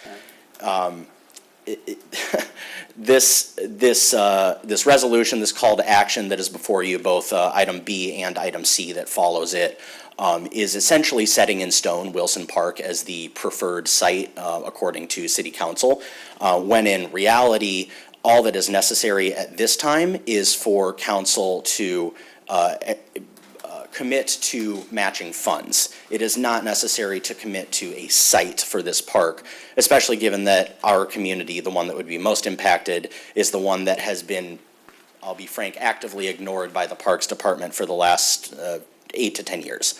This resolution, this call to action that is before you, both item B and item C that follows it, is essentially setting in stone Wilson Park as the preferred site according to City Council, when in reality, all that is necessary at this time is for council to commit to matching funds. It is not necessary to commit to a site for this park, especially given that our community, the one that would be most impacted, is the one that has been, I'll be frank, actively ignored by the Parks Department for the last 8 to 10 years.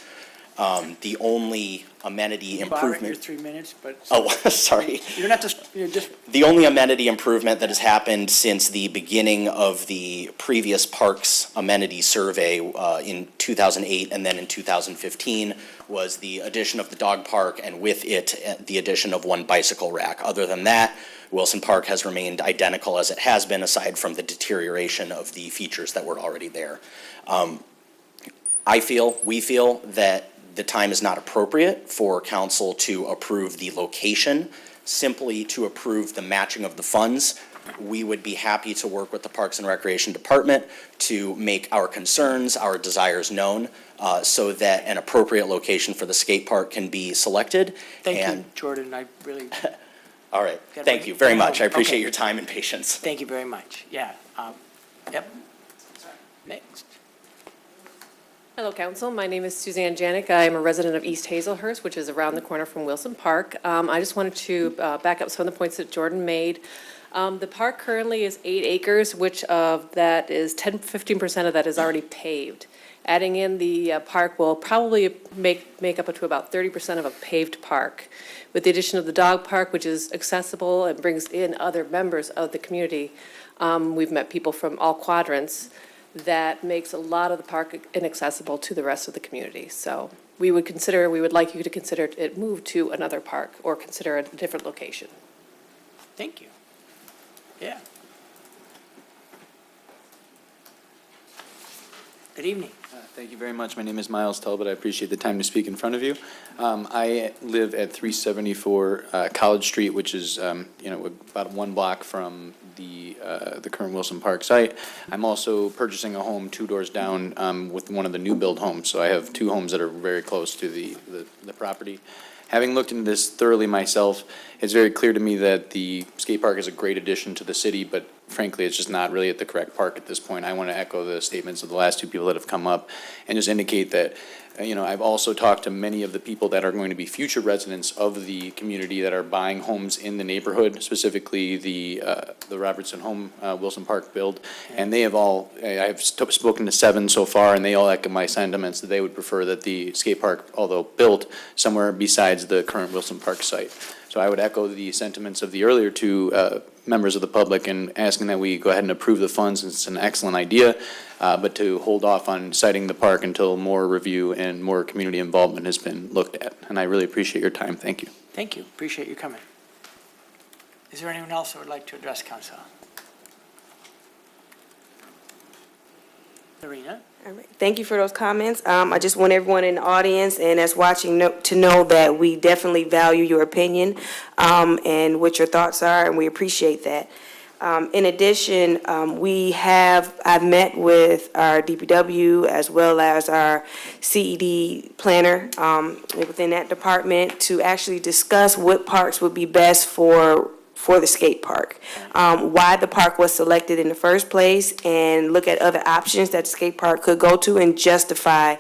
The only amenity Borrowing your improvement. 3 minutes, but. Oh, sorry. You're not just, you're just, The only amenity improvement that has happened since the beginning of the previous parks amenity survey in 2008 and then in 2015 was the addition of the dog park, and with it, the addition of one bicycle rack. Other than that, Wilson Park has remained identical as it has been, aside from the deterioration of the features that were already there. We feel that the time is not appropriate for council to approve the location, simply to approve the matching of the funds. We would be happy to work with the Parks and Recreation Department to make our concerns, our desires known, so that an appropriate location for the skate park can be selected. thank you, And- Jordan, I really, All right, thank you very much. I appreciate your time and patience. thank you very much, yeah. Yep. Next. Hello, Council. My name is Suzanne Janik. I am a resident of East Hazelhurst, which is around the corner from Wilson Park. I just wanted to back up some of the points that Jordan made. The park currently is 8 acres, which of that is 15% of that is already paved. Adding in the park will probably make up to about 30% of a paved park. With the addition of the dog park, which is accessible and brings in other members of the community, we've met people from all quadrants. That makes a lot of the park inaccessible to the rest of the community. So we would like you to consider it moved to another park or consider a different location. Thank you. Yeah. Good evening. Thank you very much. My name is Miles Talbot. I appreciate the time to speak in front of you. I live at 374 College Street, which is, about 1 block from the current Wilson Park site. I'm also purchasing a home 2 doors down with one of the new build homes. So I have 2 homes that are very close to the property. Having looked into this thoroughly myself, it's very clear to me that the skate park is a great addition to the city, but frankly, it's just not really at the correct park at this point. I want to echo the statements of the last 2 people that have come up and just indicate that, I've also talked to many of the people that are going to be future residents of the community that are buying homes in the neighborhood, specifically the Robertson Home Wilson Park build. And they have all, I've spoken to 7 so far, and they all echo my sentiments that they would prefer that the skate park, although built, somewhere besides the current Wilson Park site. So So I would echo the sentiments of the earlier two members of the public in asking that we go ahead and approve the funds. It's an excellent idea, but to hold off on citing the park until more review and more community involvement has been looked at. And I really appreciate your time. Thank you. Thank you. Appreciate you coming. Is there anyone else that would like to address council? Serena? All right. Thank you for those comments. I just want everyone in the audience and that's watching to know that we definitely value your opinion and what your thoughts are, and we appreciate that. In addition, I've met with our DPW as well as our CED planner within that department to actually discuss what parks would be best for the skate park, why the park was selected in the first place, and look at other options that the skate park could go to and justify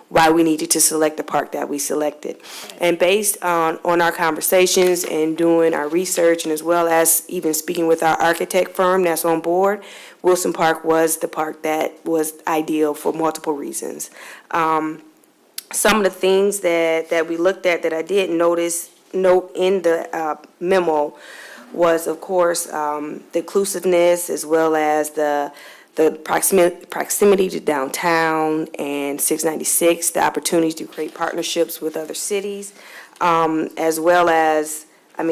why we needed to select the park that we selected. And based on our conversations and doing our research, and as well as even speaking with our architect firm that's on board, Wilson Park was the park that was ideal for multiple reasons. Some of the things that we looked at that I did note in the memo was, of course, the inclusiveness, as well as the proximity to downtown and 696, the opportunity to create partnerships with other cities, as well as, I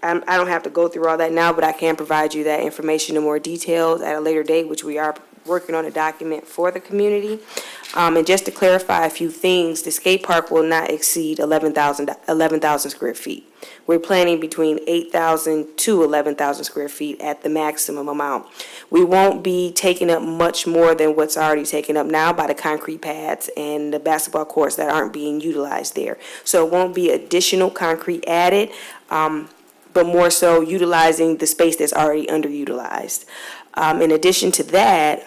don't have to go through all that now, but I can provide you that information in more details at a later date, which we are working on a document for the community. And just to clarify a few things, the skate park will not exceed 11,000 square feet. We're planning between 8,000 to 11,000 square feet at the maximum amount. We won't be taking up much more than what's already taken up now by the concrete pads and the basketball courts that aren't being utilized there. So it won't be additional concrete added, but more so utilizing the space that's already underutilized. In addition to that,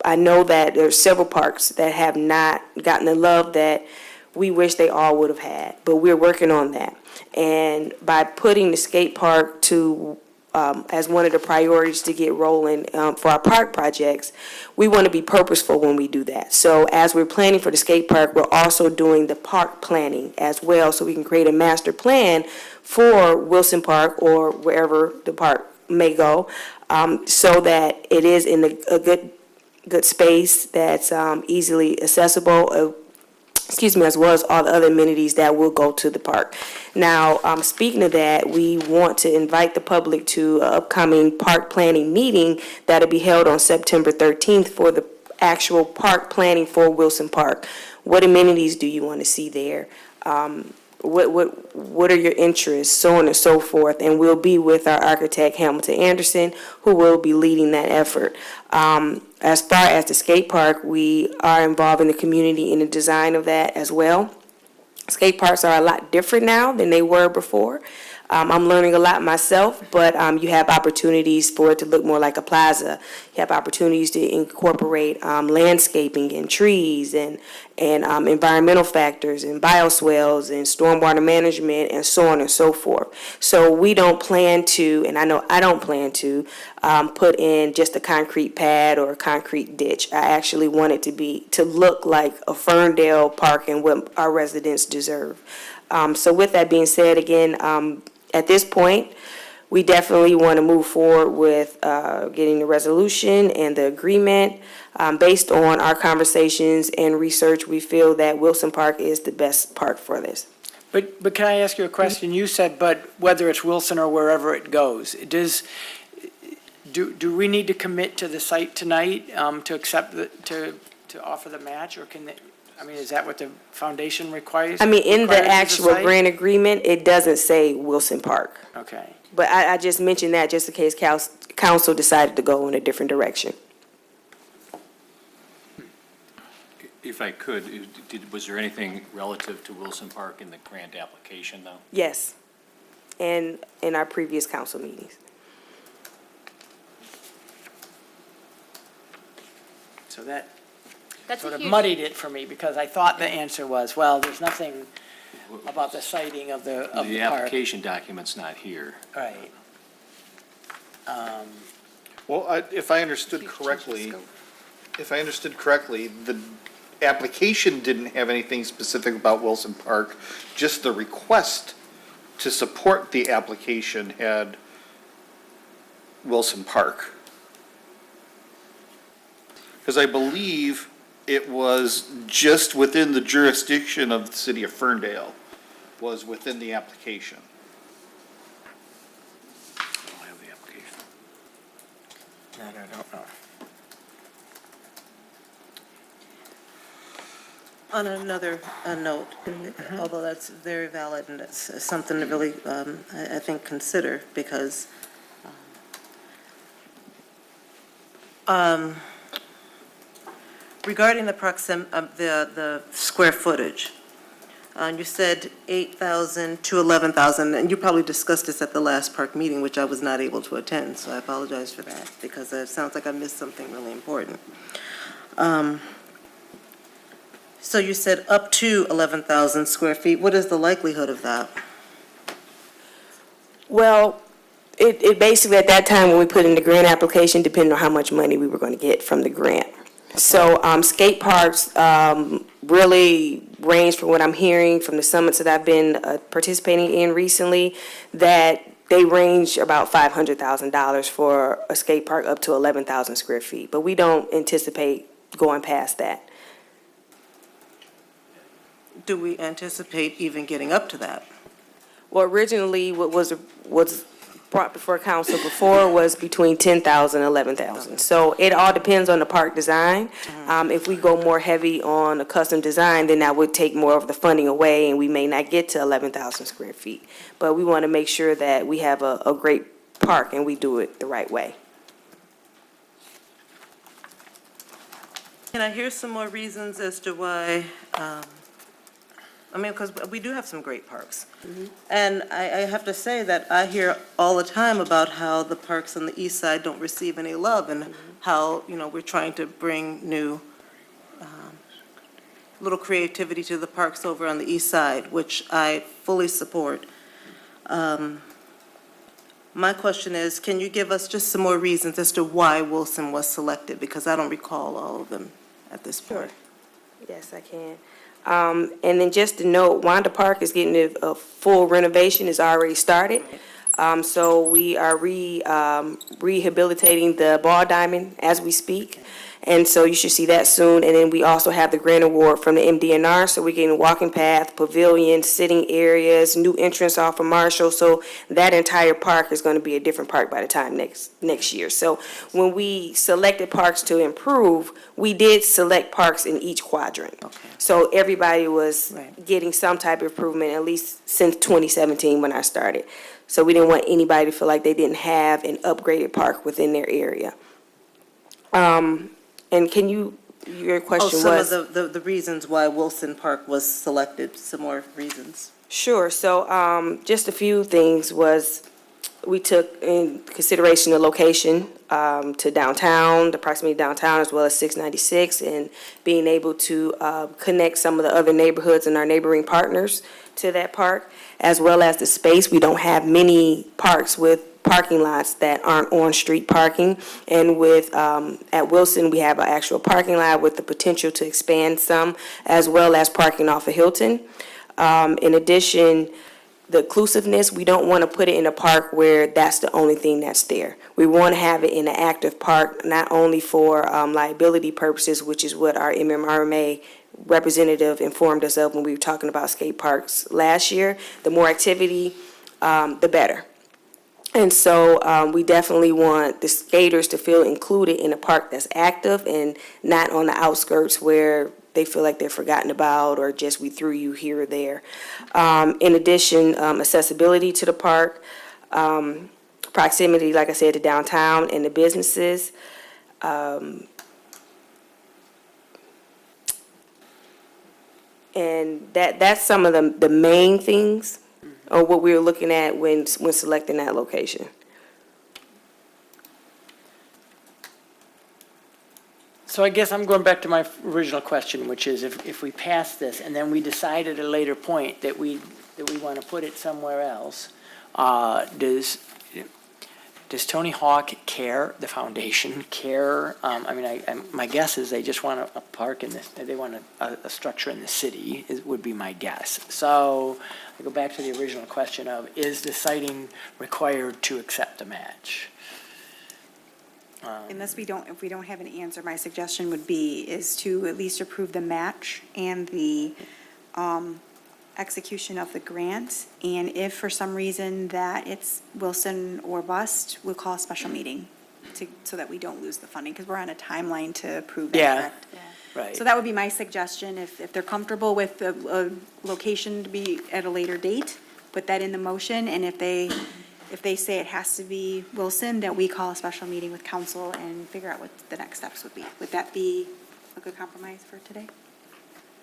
I know that there are several parks that have not gotten the love that we wish they all would have had, but we're working on that. And by putting the skate park to as one of the priorities to get rolling for our park projects, we want to be purposeful when we do that. So as we're planning for the skate park, we're also doing the park planning as well, so we can create a master plan for Wilson Park or wherever the park may go, so that it is in a good space that's easily accessible, as well as all the other amenities that will go to the park. Now, speaking of that, we want to invite the public to an upcoming park planning meeting that'll be held on September 13th for the actual park planning for Wilson Park. What amenities do you want to see there? What are your interests, so on and so forth, and we'll be with our architect Hamilton Anderson, who will be leading that effort. As far as the skate park, we are involving the community in the design of that as well. Skate parks are a lot different now than they were before. I'm learning a lot myself, but you have opportunities for it to look more like a plaza. You have opportunities to incorporate landscaping and trees and environmental factors and bioswales and stormwater management and so on and so forth. So we don't plan to, and I know I don't plan to, put in just a concrete pad or a concrete ditch. I actually want it to look like a Ferndale Park and what our residents deserve. So with that being said, again, at this point, we definitely want to move forward with getting the resolution and the agreement. Based on our conversations and research, we feel that Wilson Park is the best park for this. But can I ask you a question? You said, but whether it's Wilson or wherever it goes, do we need to commit to the site tonight to accept, to offer the match, or is that what the foundation requires? In the requires actual site? grant agreement, it doesn't say Wilson Park. Okay. But I just mentioned that just in case council decided to go in a different direction. If I could, was there anything relative to Wilson Park in the grant application, though? Yes, and in our previous council meetings. So that That's sort a of huge- muddied it for me, because I thought the answer was, well, there's nothing about the siting of the park. The application document's not here. Right. Well, if I understood correctly, the application didn't have anything specific about Wilson Park, just the request to support the application had Wilson Park. Because I believe it was just within the jurisdiction of the city of Ferndale, was within the application. I don't have the application. That I don't know. On another note, although that's very valid and it's something to really, I think, consider, because regarding the the square footage, you said 8,000 to 11,000, and you probably discussed this at the last park meeting, which I was not able to attend, so I apologize for that, because it sounds like I missed something really important. So you said up to 11,000 square feet. What is the likelihood of that? Well, it basically, at that time, when we put in the grant application, depended on how much money we were going to get from the grant. So skate parks really range, from what I'm hearing from the summits that I've been participating in recently, that they range about $500,000 for a skate park up to 11,000 square feet. But we don't anticipate going past that. Do we anticipate even getting up to that? Well, originally, what was brought before council before was between 10,000 and 11,000. So it all depends on the park design. If we go more heavy on a custom design, then that would take more of the funding away, and we may not get to 11,000 square feet. But we want to make sure that we have a great park and we do it the right way. Can I hear some more reasons as to why, because we do have some great parks. And I have to say that I hear all the time about how the parks on the east side don't receive any love, and how, we're trying to bring new, little creativity to the parks over on the east side, which I fully support. My question is, can you give us just some more reasons as to why Wilson was selected? Because I don't recall all of them at this point. Yes, I can. And then just to note, Wanda Park is getting a full renovation, is already started. So we are rehabilitating the ball diamond as we speak. And so you should see that soon. And then we also have the grant award from the MDNR. So we're getting walking path, pavilion, sitting areas, new entrance off of Marshall. So that entire park is going to be a different park by the time next year. So when we selected parks to improve, we did select parks in each quadrant. So everybody was getting some type of improvement, at least since 2017 when I started. So we didn't want anybody to feel like they didn't have an upgraded park within their area. And can your question was? Some of the reasons why Wilson Park was selected, some more reasons. Sure. So just a few things was, we took in consideration the location to downtown, the proximity downtown, as well as 696, and being able to connect some of the other neighborhoods and our neighboring partners to that park, as well as the space. We don't have many parks with parking lots that aren't on-street parking. And with, at Wilson, we have an actual parking lot with the potential to expand some, as well as parking off of Hilton. In addition, the inclusiveness, we don't want to put it in a park where that's the only thing that's there. We want to have it in an active park, not only for liability purposes, which is what our MMRMA representative informed us of when we were talking about skate parks last year. The more activity, the better. And so we definitely want the skaters to feel included in a park that's active and not on the outskirts where they feel like they're forgotten about, or just we threw you here or there. In addition, accessibility to the park, proximity, like I said, to downtown and the businesses. And that's some of the main things, or what we were looking at when selecting that location. So I guess I'm going back to my original question, which is if we pass this and then we decide at a later point that we want to put it somewhere else, Does Tony Hawk care, the foundation care? My guess is they just want a park in this, they want a structure in the city, would be my guess. So I go back to the original question of, is the siting required to accept a match? Unless if we don't have an answer, my suggestion would be, is to at least approve the match and the execution of the grant. And if for some reason that it's Wilson or bust, we'll call a special meeting so that we don't lose the funding, because we're on a timeline to approve that, Yeah, correct? right. So that would be my suggestion, if they're comfortable with the location to be at a later date, put that in the motion, and if they say it has to be Wilson, that we call a special meeting with council and figure out what the next steps would be. Would that be a good compromise for today?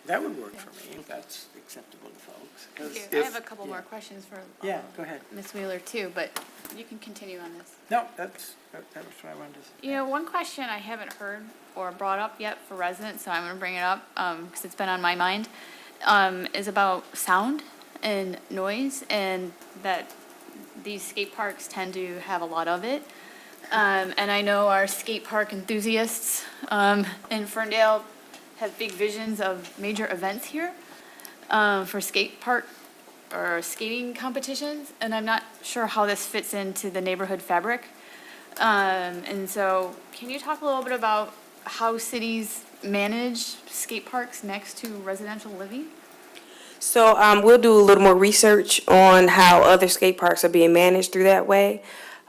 That would work for me, if that's acceptable to folks. 'Cause Thank you. I have a couple more questions for Yeah, go ahead. Ms. Wheeler too, but you can continue on this. No, that was what I wanted to say. You know, one question I haven't heard or brought up yet for residents, so I'm gonna bring it up, because it's been on my mind, is about sound and noise, and that these skate parks tend to have a lot of it. And I know our skate park enthusiasts, in Ferndale have big visions of major events here, for skate park or skating competitions, and I'm not sure how this fits into the neighborhood fabric. And so, can you talk a little bit about how cities manage skate parks next to residential living? So we'll do a little more research on how other skate parks are being managed through that way.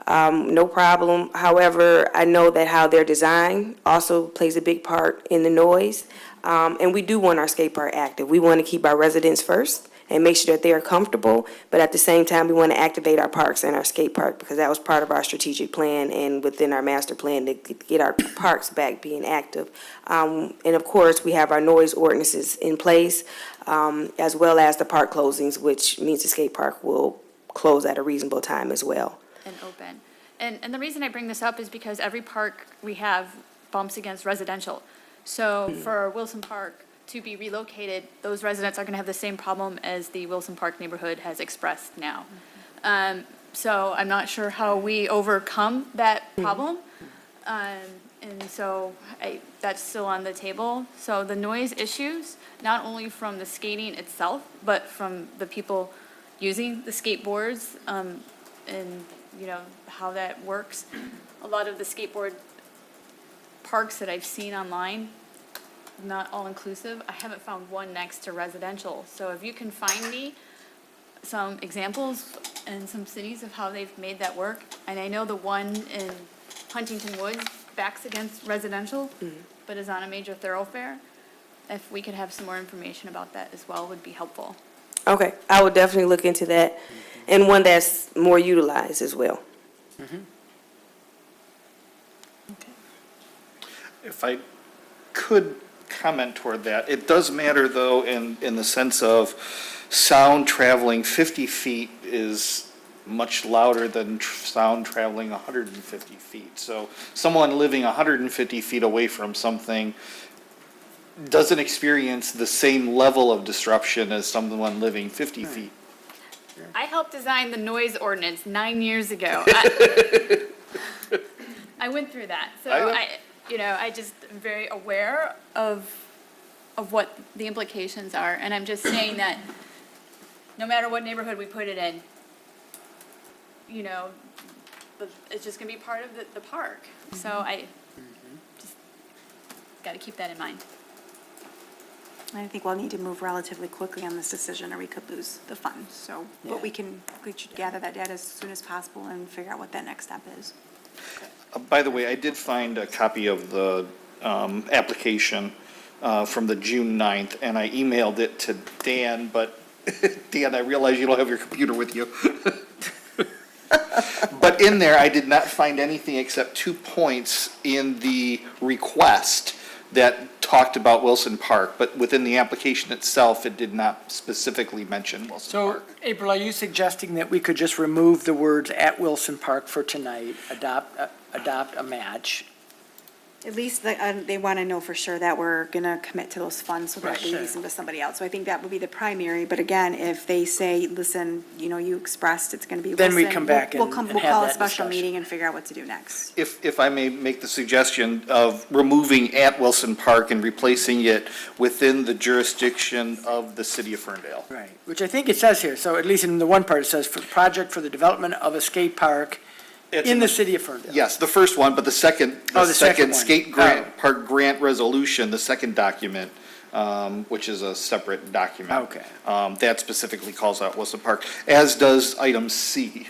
No problem. However, I know that how they're designed also plays a big part in the noise. And we do want our skate park active. We want to keep our residents first and make sure that they are comfortable, but at the same time, we want to activate our parks and our skate park, because that was part of our strategic plan and within our master plan to get our parks back being active. And of course, we have our noise ordinances in place, as well as the park closings, which means the skate park will close at a reasonable time as well. And open. And the reason I bring this up is because every park we have bumps against residential. So for Wilson Park to be relocated, those residents are gonna have the same problem as the Wilson Park neighborhood has expressed now. So I'm not sure how we overcome that problem. And so that's still on the table. So the noise issues, not only from the skating itself, but from the people using the skateboards, and, you know, how that works. A lot of the skateboard parks that I've seen online, not all-inclusive, I haven't found one next to residential. So if you can find me some examples in some cities of how they've made that work, and I know the one in Huntington Woods backs against residential, but is on a major thoroughfare, if we could have some more information about that as well, would be helpful. Okay, I will definitely look into that, and one that's more utilized as well. If I could comment toward that, it does matter though in the sense of sound traveling 50 feet is much louder than sound traveling 150 feet. So someone living 150 feet away from something doesn't experience the same level of disruption as someone living 50 feet. I helped design the noise ordinance 9 years ago. I went through that, so I just am very aware of what the implications are, and I'm just saying that no matter what neighborhood we put it in, you know, it's just gonna be part of the park. So I just gotta keep that in mind. I think we'll need to move relatively quickly on this decision, or we could lose the funds. So, but we should gather that data as soon as possible and figure out what that next step is. By the way, I did find a copy of the application from the June 9th, and I emailed it to Dan, but Dan, I realize you don't have your computer with you. But in there, I did not find anything except 2 points in the request that talked about Wilson Park, but within the application itself, it did not specifically mention Wilson Park. So, April, are you suggesting that we could just remove the words "at Wilson Park" for tonight, adopt a match? At least they want to know for sure that we're going to commit to those funds so that Right, they sure. release them to somebody else. So I think that would be the primary, but again, if they say, listen, you expressed it's going to be Then we Wilson, come back we'll and we'll have call a that special discussion. meeting and figure out what to do next. If I may make the suggestion of removing at Wilson Park and replacing it within the jurisdiction of the city of Ferndale. Right, which I think it says here, so at least in the one part, it says, for project for the development of a skate park It's in the city of Ferndale. Yes, the first one, but the second, Oh, the second one. skate park grant resolution, the second document, which is a separate document. Okay. That specifically calls out Wilson Park, as does item C,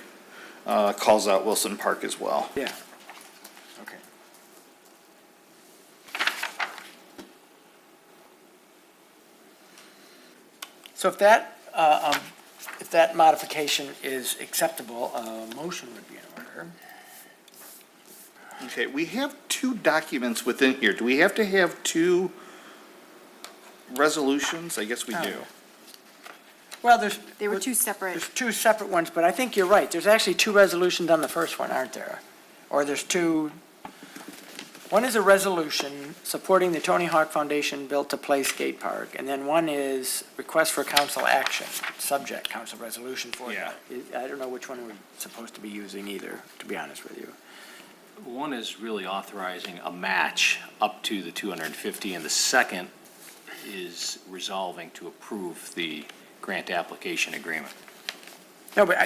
calls out Wilson Park as well. Yeah. Okay. So if that modification is acceptable, a motion would be in order. Okay, we have two documents within here. Do we have to have two resolutions? I guess we do. Well, They were two separate. there's two separate ones, but I think you're right. There's actually two resolutions on the first one, aren't there? Or there's two, one is a resolution supporting the Tony Hawk Foundation Built to Play Skate Park, and then one is request for council action, subject council resolution for that. I don't know which one we're supposed to be using either, to be honest with you. One is really authorizing a match up to the 250, and the second is resolving to approve the grant application agreement. No, but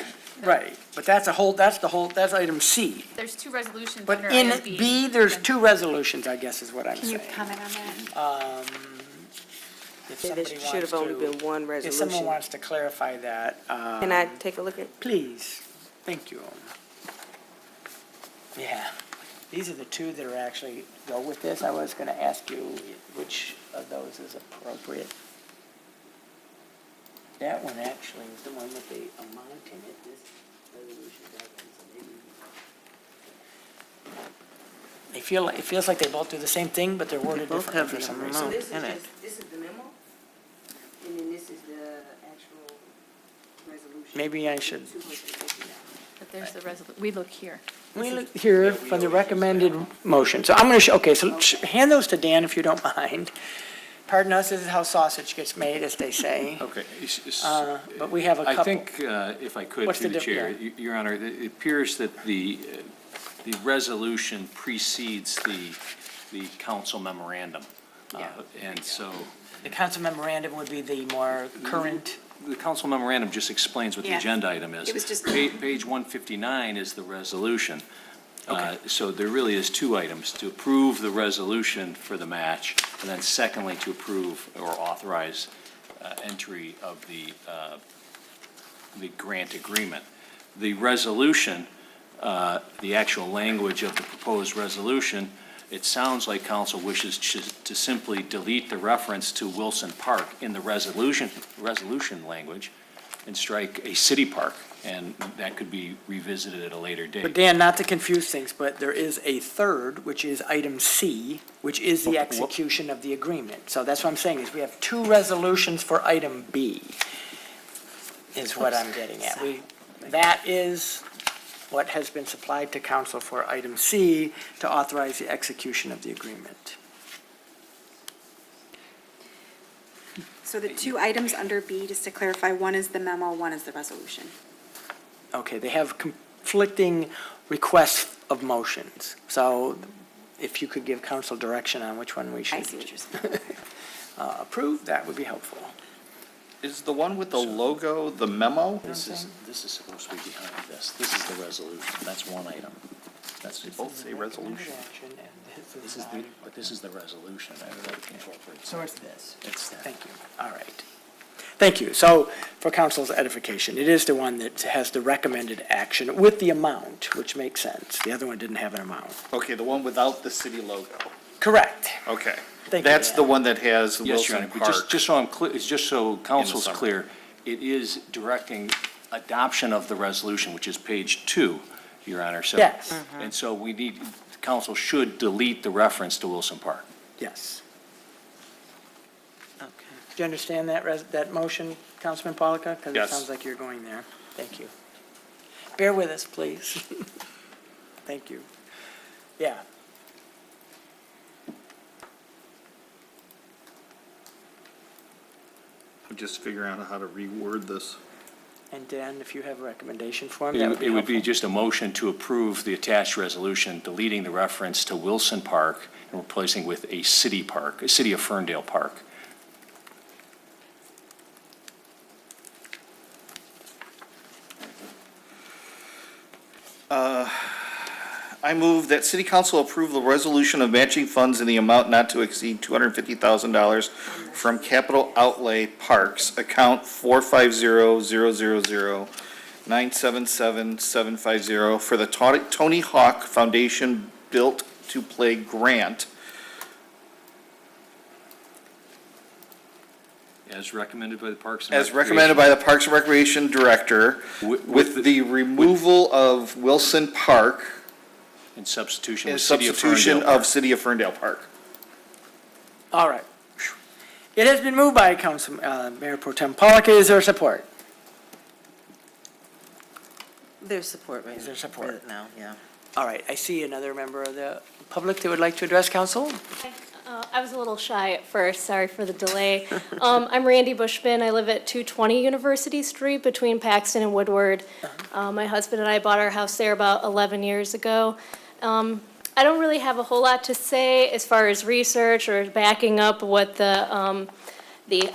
right, but that's item C. There's two resolutions But under in item B, there's two resolutions, I guess is what I'm Can you saying. comment on that? If Yeah, there somebody should have wants only to- been one If someone resolution. wants to clarify that. Can I take a look at? Please, thank you. Yeah, these are the two that are actually go with this. I was gonna ask you which of those is appropriate. That one actually is the one with the amount in it, this resolution doesn't, so maybe. It feels like they both do the same thing, but they're worded both differently have for the some amount. reason. in it. This is the memo, and then this is the actual resolution. Maybe I should, But there's the we look here. we look here for the recommended motion. So I'm gonna, okay, so hand those to Dan if you don't mind. Pardon us, this is how sausage gets made, as they say. Okay. But we have a couple. I think, if I could, What's through the the chair, yeah. Your Honor, it appears that the resolution precedes the council memorandum. And so The council memorandum would be the more current, the council memorandum just explains what the Yeah. agenda item is. It was just- Page 159 is the resolution. So there really is two items, to approve the resolution for the match, and then secondly, to approve or authorize entry of the grant agreement. The resolution, the actual language of the proposed resolution, it sounds like council wishes to simply delete the reference to Wilson Park in the resolution language and strike a city park, and that could be revisited at a later but date. Dan, not to confuse things, but there is a third, which is item C, which is the execution of the agreement. So that's what I'm saying, is we have two resolutions for item B, is what I'm getting at. That is what has been supplied to council for item C, to authorize the execution of the agreement. So the two items under B, just to clarify, one is the memo, one is the resolution. Okay, they have conflicting requests of motions. So if you could give council direction on which one we should I see what you're saying. approve, that would be helpful. Is the one with the logo the memo? This is supposed to be behind this. This is the resolution. That's one item. That's They both say resolution. but this is the resolution. I would like to incorporate. So it's this. It's that. Thank you. All right. Thank you. So for council's edification, it is the one that has the recommended action with the amount, which makes sense. The other one didn't have an amount. Okay, the one without the city logo. Correct. Okay. Thank you, That's Dan. the one that has Yes, Your Wilson Honor, but Park. just so I'm clear, just so council's summer. clear, it is directing adoption of the resolution, which is page 2, Your Honor. So- Yes. And so council should delete the reference to Wilson Park. Yes. Okay. Do you understand that motion, Councilman Polika? Because it Yes. sounds like you're going there. Thank you. Bear with us, please. Thank you. Yeah. just figuring out how to reword this. And Dan, if you have a recommendation for him, that would be It would be helpful. just a motion to approve the attached resolution, deleting the reference to Wilson Park and replacing with a city park, a City of Ferndale Park. I move that city council approve the resolution of matching funds in the amount not to exceed $250,000 from capital outlay parks, account 450-000-977-750 for the Tony Hawk Foundation Built to Play grant. As recommended by the Parks and As recommended by the Parks and Recreation Director, with the removal of Wilson Park In substitution in with City of substitution Ferndale Park. of City of Ferndale Park. All right. It has been moved by Council, Mayor Pro Tem Pollock. Is there support? There's support right Is there support? right now, yeah. All right, I see another member of the public that would like to address council. I was a little shy at first, sorry for the delay. I'm Randy Bushman, I live at 220 University Street between Paxton and Woodward. My husband and I bought our house there about 11 years ago. I don't really have a whole lot to say as far as research or backing up what the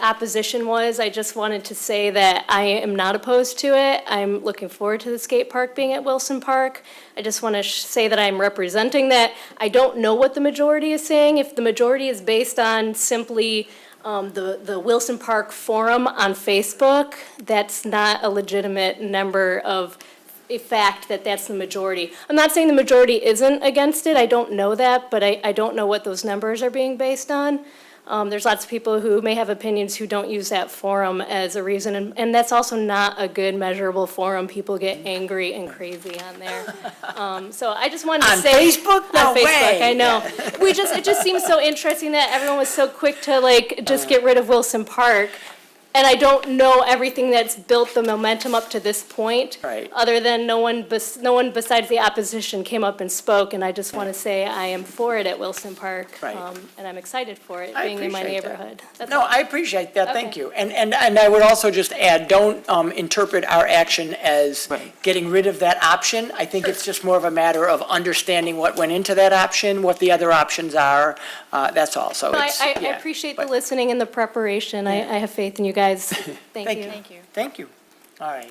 opposition was. I just wanted to say that I am not opposed to it. I'm looking forward to the skate park being at Wilson Park. I just want to say that I'm representing that. I don't know what the majority is saying. If the majority is based on simply the Wilson Park forum on Facebook, that's not a legitimate number of a fact that that's the majority. I'm not saying the majority isn't against it. I don't know that, but I don't know what those numbers are being based on. There's lots of people who may have opinions who don't use that forum as a reason, and that's also not a good measurable forum. People get angry and crazy on there. So I just wanted to On say. Facebook? No On Facebook, way. I know. It just seems so interesting that everyone was so quick to just get rid of Wilson Park. And I don't know everything that's built the momentum up to this point. Right. Other than no one besides the opposition came up and spoke, and I just want to say I am for it at Wilson Park. Right. And I'm excited for it, I being in my appreciate that. neighborhood. That's No, all. I appreciate that, thank Okay. you. And I would also just add, don't interpret our action as getting rid of that option. I think it's just more of a matter of understanding what went into that option, what the other options are, that's all, so No, it's, I yeah. appreciate the listening and the preparation. I have faith in you guys. Thank you. Thank you. All right.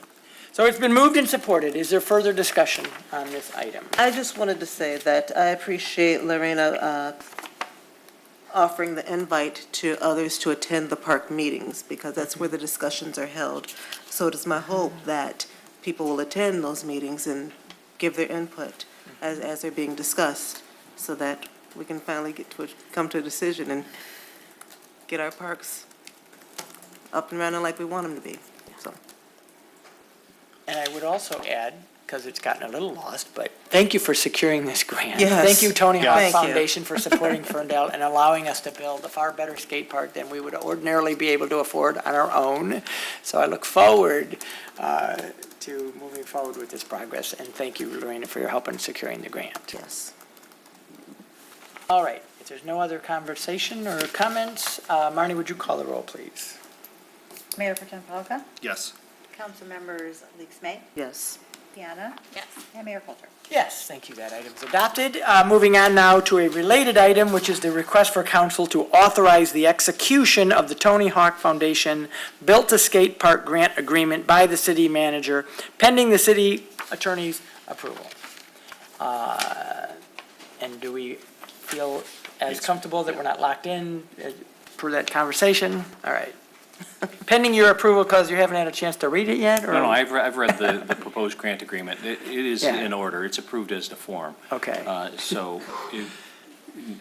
So it's been moved and supported. Is there further discussion on this item? I just wanted to say that I appreciate Lorena offering the invite to others to attend the park meetings, because that's where the discussions are held. So it is my hope that people will attend those meetings and give their input as they're being discussed, so that we can finally come to a decision and get our parks up and running like we want them to be, so. And I would also add, because it's gotten a little lost, but thank you for securing this grant. Yes. Thank you, Tony Hawk Thank you. Foundation, for supporting Ferndale and allowing us to build a far better skate park than we would ordinarily be able to afford on our own. So I look forward to moving forward with this progress, and thank you, Lorena, for your help in securing the grant. Yes. All right, if there's no other conversation or comments, Marnie, would you call the roll, please? Mayor Pro Tem Polka, Yes. Council Members Leaks May, Yes. Piana. Yes. And Mayor Coulter. Yes, thank you. That item is adopted. Moving on now to a related item, which is the request for council to authorize the execution of the Tony Hawk Foundation Built to Skate Park Grant Agreement by the city manager, pending the city attorney's approval. And do we feel as comfortable that we're not locked in for that conversation? All right. Pending your approval, because you haven't had a chance to read it yet, or? No, I've read the proposed grant agreement. It is Yeah. in order. It's approved as to form. Okay.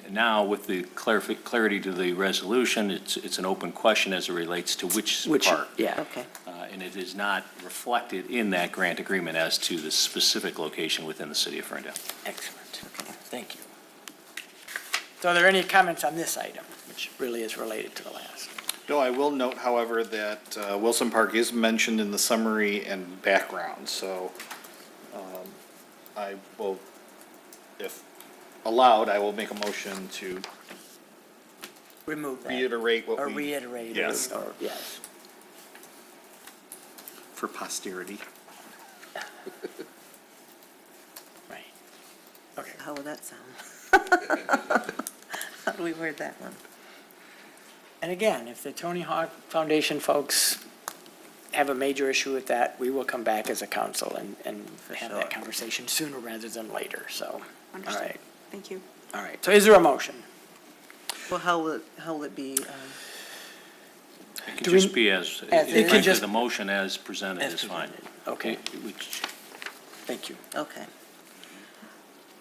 Now with the clarity to the resolution, it's an open question as it relates to which park. Yeah. Okay. And it is not reflected in that grant agreement as to the specific location within the city of Ferndale. Excellent. Okay, thank you. So are there any comments on this item, which really is related to the last? No, I will note, however, that Wilson Park is mentioned in the summary and background, so I will, if allowed, I will make a motion to Remove that. reiterate what Or we. reiterate, Yes. or, yes. for posterity. Right. Okay. How would that sound? How do we word that one? And again, if the Tony Hawk Foundation folks have a major issue with that, we will come back as a council and have that conversation sooner rather than later, so. All Understood. right, Thank you. all right. So is there a motion? Well, how will it be, It could Do we- just be as, As it could frankly, just- the motion as presented As is fine. presented. Okay. Thank you. okay.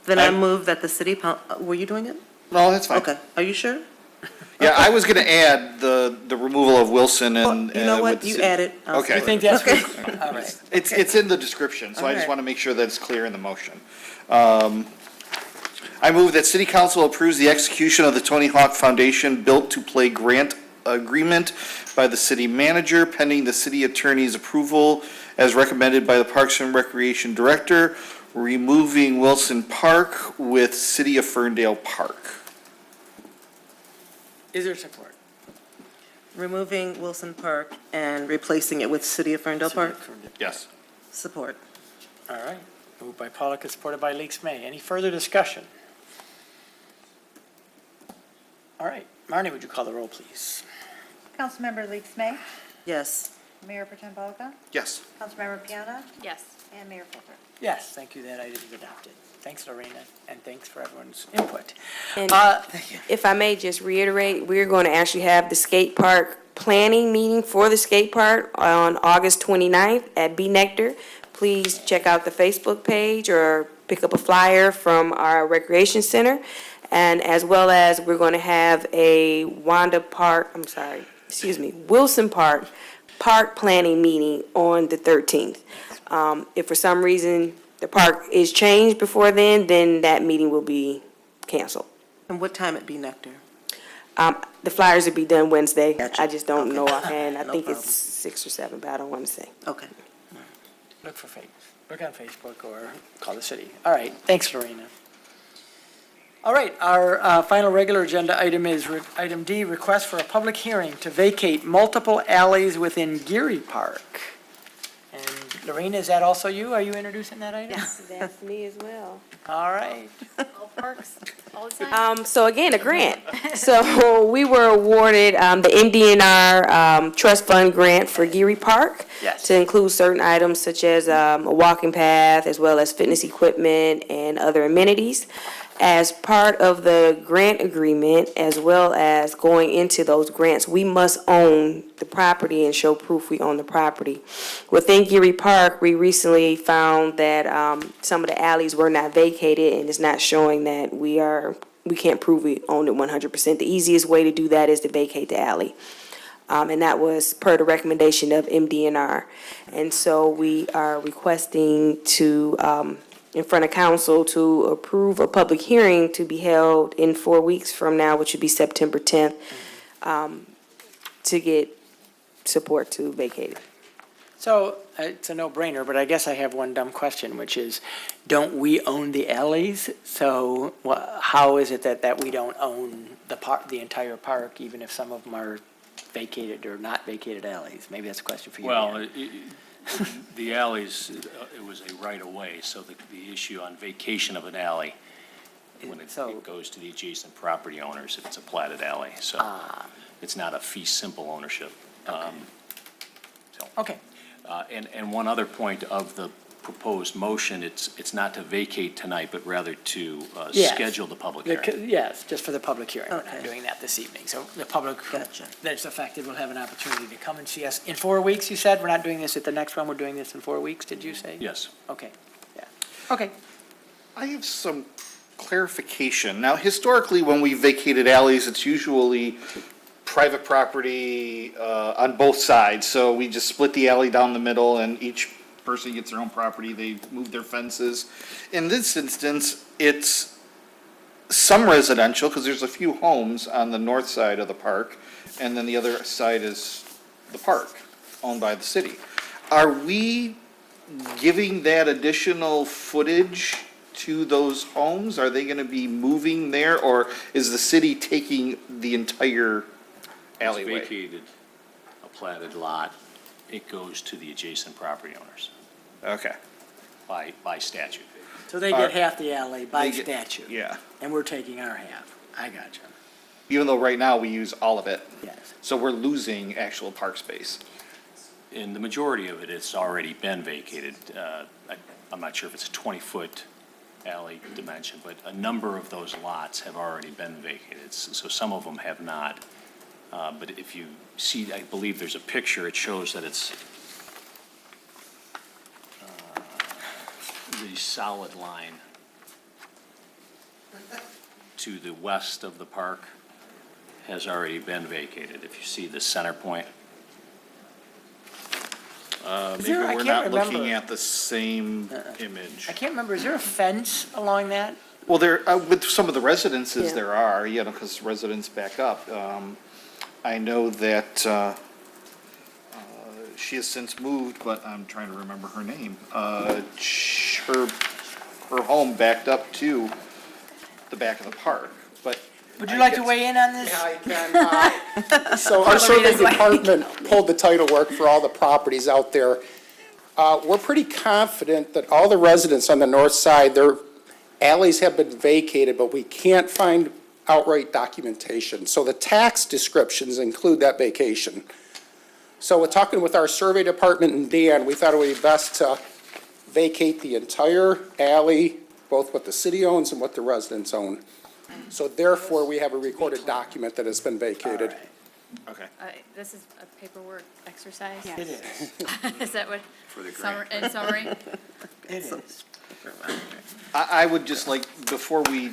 Then I move that the city, were you doing it? No, that's fine. Okay, are you sure? Yeah, I was gonna add the removal of Wilson and. You know what, with you ci- add it. I'll Okay. I support think it. that's, Okay. all right. It's in the description, so I just Alright. want to make sure that it's clear in the motion. I move that city council approves the execution of the Tony Hawk Foundation Built to Play grant agreement by the city manager pending the city attorney's approval as recommended by the Parks and Recreation Director, removing Wilson Park with City of Ferndale Park. Is there support? Removing Wilson Park and replacing it with City of Ferndale Park? Yes. Support. All right. Moved by Pollock and supported by Leaks May. Any further discussion? All right. Marnie, would you call the roll, please? Councilmember Leaks May, Yes. Mayor Pretend Polka, Yes. Councilmember Piana, Yes. and Mayor Coulter. Yes, thank you. That item is adopted. Thanks, Lorena, and thanks for everyone's input. And Thank you. if I may just reiterate, we're going to actually have the skate park planning meeting for the skate park on August 29th at B Nectar. Please check out the Facebook page or pick up a flyer from our recreation center. And as well as, we're going to have a Wilson Park park planning meeting on the 13th. If for some reason the park is changed before then that meeting will be canceled. And what time at B Nectar? The flyers will be done Wednesday. Gotcha. I just don't know offhand. I No think problem. it's 6 or 7, but I don't want to say. Okay. Look for look on Facebook or call the city. All right, thanks, Lorena. All right, our final regular agenda item is item D, request for a public hearing to vacate multiple alleys within Geary Park. And Lorena, is that also you? Are you introducing that item? That's me as well. All right. All parks, all the time. So again, a grant. So we were awarded, the MDNR, Trust Fund Grant for Geary Park. Yes. To include certain items such as, a walking path, as well as fitness equipment and other amenities. As part of the grant agreement, as well as going into those grants, we must own the property and show proof we own the property. Within Geary Park, we recently found that some of the alleys were not vacated, and it's not showing that we can't prove we own it 100%. The easiest way to do that is to vacate the alley. And that was per the recommendation of MDNR. And so we are requesting to, in front of council, to approve a public hearing to be held in 4 weeks from now, which would be September 10th, to get support to vacate it. So it's a no-brainer, but I guess I have one dumb question, which is, don't we own the alleys? So how is it that we don't own the entire park, even if some of them are vacated or not vacated alleys? Maybe that's a question for you, Well, Dan. the alleys, it was a right-of-way, so the issue on vacation of an alley, when it goes to the adjacent property owners, if it's a platted alley, so it's not a fee simple ownership. Okay. And one other point of the proposed motion, it's not to vacate tonight, but rather to Yes. schedule the public hearing. Yes, just for the public hearing. We're not Okay. doing that this evening. So the public Gotcha. that's affected will have an opportunity to come and see us in 4 weeks, you said? We're not doing this at the next one, we're doing this in 4 weeks, did you say? Yes. Okay, yeah. Okay. I have some clarification. Now, historically, when we vacated alleys, it's usually private property on both sides. So we just split the alley down the middle and each person gets their own property. They move their fences. In this instance, it's some residential because there's a few homes on the north side of the park. And then the other side is the park owned by the city. Are we giving that additional footage to those homes? Are they gonna be moving there, or is the city taking the entire alleyway? It's vacated, a platted lot, it goes to the adjacent property owners Okay. by statute. So they get half the alley by They get- statute. Yeah. And we're taking our half. I gotcha. Even though right now we use all of it. Yes. So we're losing actual park space. In the majority of it, it's already been vacated. I'm not sure if it's a 20-foot alley dimension, but a number of those lots have already been vacated. So some of them have not. But if you see, I believe there's a picture, it shows that it's the solid line to the west of the park has already been vacated. If you see the center point. Is Maybe there- I we're can't not looking remember. at the same image. I can't remember, is there a fence along that? Well, there, with some of the residences, Yeah. there are, because residents back up. I know that she has since moved, but I'm trying to remember her name. Her home backed up to the back of the park, but. Would you like to weigh in on this? Yeah, I can. So our survey department pulled the title work for all the properties out there. We're pretty confident that all the residents on the north side, their alleys have been vacated, but we can't find outright documentation. So the tax descriptions include that vacation. So we're talking with our survey department and Dan, we thought it would be best to vacate the entire alley, both what the city owns and what the residents own. So therefore, we have a recorded document that has been vacated. Okay. This is a paperwork exercise? It is. Is that what, For the in summary? It is. I would just like, before we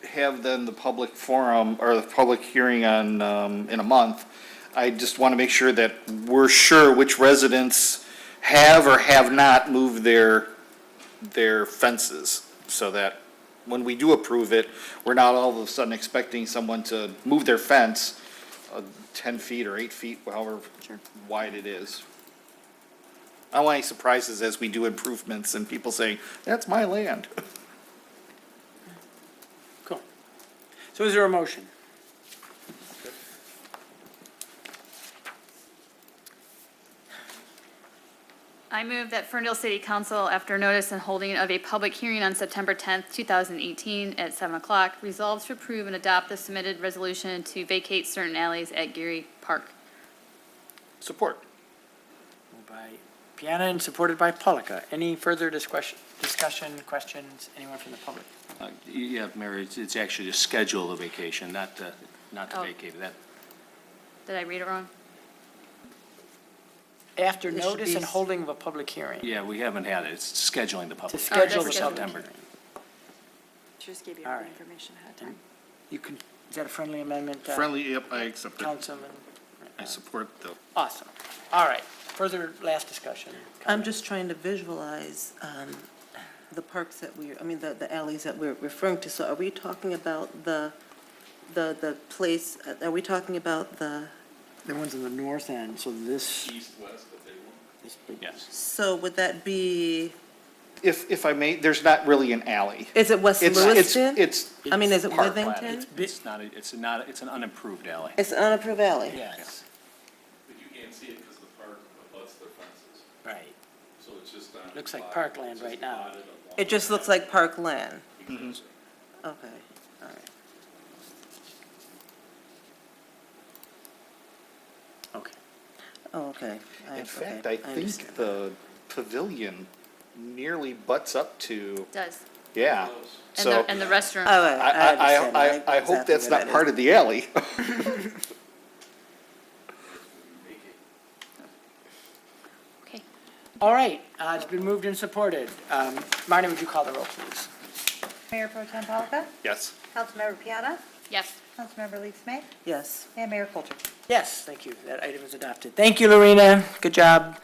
have then the public forum, or the public hearing on, in a month, I just want to make sure that we're sure which residents have or have not moved their fences, so that when we do approve it, we're not all of a sudden expecting someone to move their fence 10 feet or 8 feet, however wide it is. I don't want any surprises as we do improvements and people saying, that's my land. Cool. So is there a motion? I move that Ferndale City Council, after notice and holding of a public hearing on September 10th, 2018 at 7 o'clock, resolves to approve and adopt the submitted resolution to vacate certain alleys at Geary Park. Support. Moved by Piana and supported by Polika. Any further discussion, questions, anyone from the public? Yeah, Mary, it's actually to schedule the vacation, not to Oh. vacate it. That, Did I read it wrong? After It should notice be and holding of a public hearing. yeah, we haven't had it, it's scheduling the public. To schedule the that's public September. hearing. Just give you All all the right. information ahead of time. You can, is that a friendly amendment? Friendly, yep, I accept it. Councilman? I support the. Awesome. All right. Further last discussion. I'm just trying to visualize the parks that the alleys that we're referring to. So are we talking about the place, are we talking about the, The ones in the north end, so this. East-west, the big one? Yes. so would that be, If I may, there's not really an alley. is it West It's- Lewiston? It's, I mean, is it park. Withington? It's not, it's an unimproved alley. It's an unapproved alley? Yes, But you can't see it because the park abuts their fences. right. So it's just on. Looks like the parkland it's right just now. plotted along It just looks like park land? Mhm. Okay, all right. Okay. Oh, okay. In fact, okay, I think understand. the pavilion nearly butts up to, Does. yeah. And So the restroom. All right, I understand. I hope exactly that's where not that part is. of the alley. Okay. All right, it's been moved and supported. Marnie, would you call the roll, please? Mayor Pro Tem Polika? Yes. Councilmember Piana? Yes. Councilmember Leaf Smith? Yes. And Mayor Coulter? Yes, thank you. That item is adopted. Thank you, Lorena. Good job.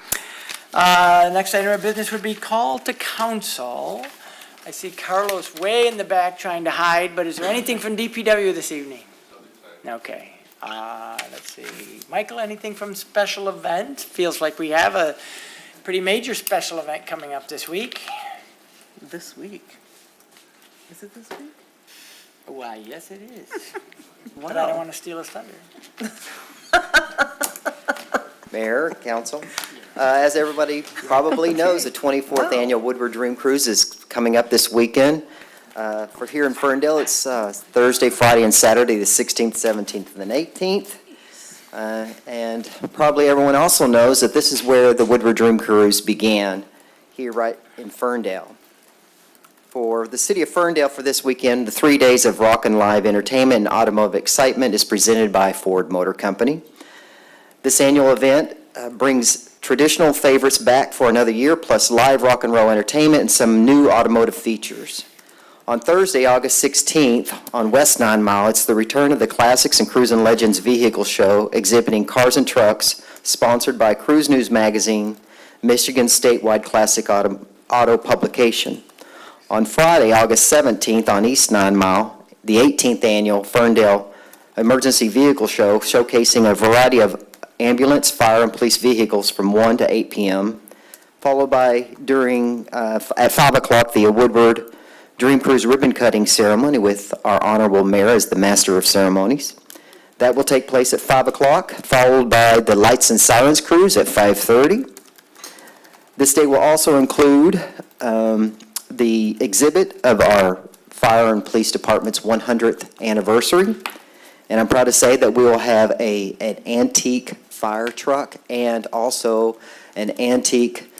Next item of business would be call to council. I see Carlos way in the back trying to hide, but is there anything from DPW this evening? Okay. Let's see. Michael, anything from special event? Feels like we have a pretty major special event coming up this week. This week? Is it this week? Why, yes, it is. But I don't want to steal his thunder. Mayor, council. As everybody probably knows, the 24th Annual Woodward Dream Cruise is coming up this weekend. For here in Ferndale, it's Thursday, Friday, and Saturday, the 16th, 17th, and 18th. And probably everyone also knows that this is where the Woodward Dream Cruise began, here right in Ferndale. For the city of Ferndale for this weekend, the 3 days of rock and live entertainment and automotive excitement is presented by Ford Motor Company. This annual event brings traditional favorites back for another year, plus live rock and roll entertainment and some new automotive features. On Thursday, August 16th, on West 9 Mile, it's the return of the Classics and Cruisin' Legends Vehicle Show, exhibiting cars and trucks, sponsored by Cruise News Magazine, Michigan's statewide classic auto publication. On Friday, August 17th, on East 9 Mile, the 18th Annual Ferndale Emergency Vehicle Show, showcasing a variety of ambulance, fire, and police vehicles from 1 to 8 p.m., followed by, at 5 o'clock, the Woodward Dream Cruise ribbon cutting ceremony with our Honorable Mayor as the Master of Ceremonies. That will take place at 5 o'clock, followed by the Lights and Sirens Cruise at 5:30. This day will also include the exhibit of our Fire and Police Department's 100th anniversary. And I'm proud to say that we will have an antique fire truck and also an antique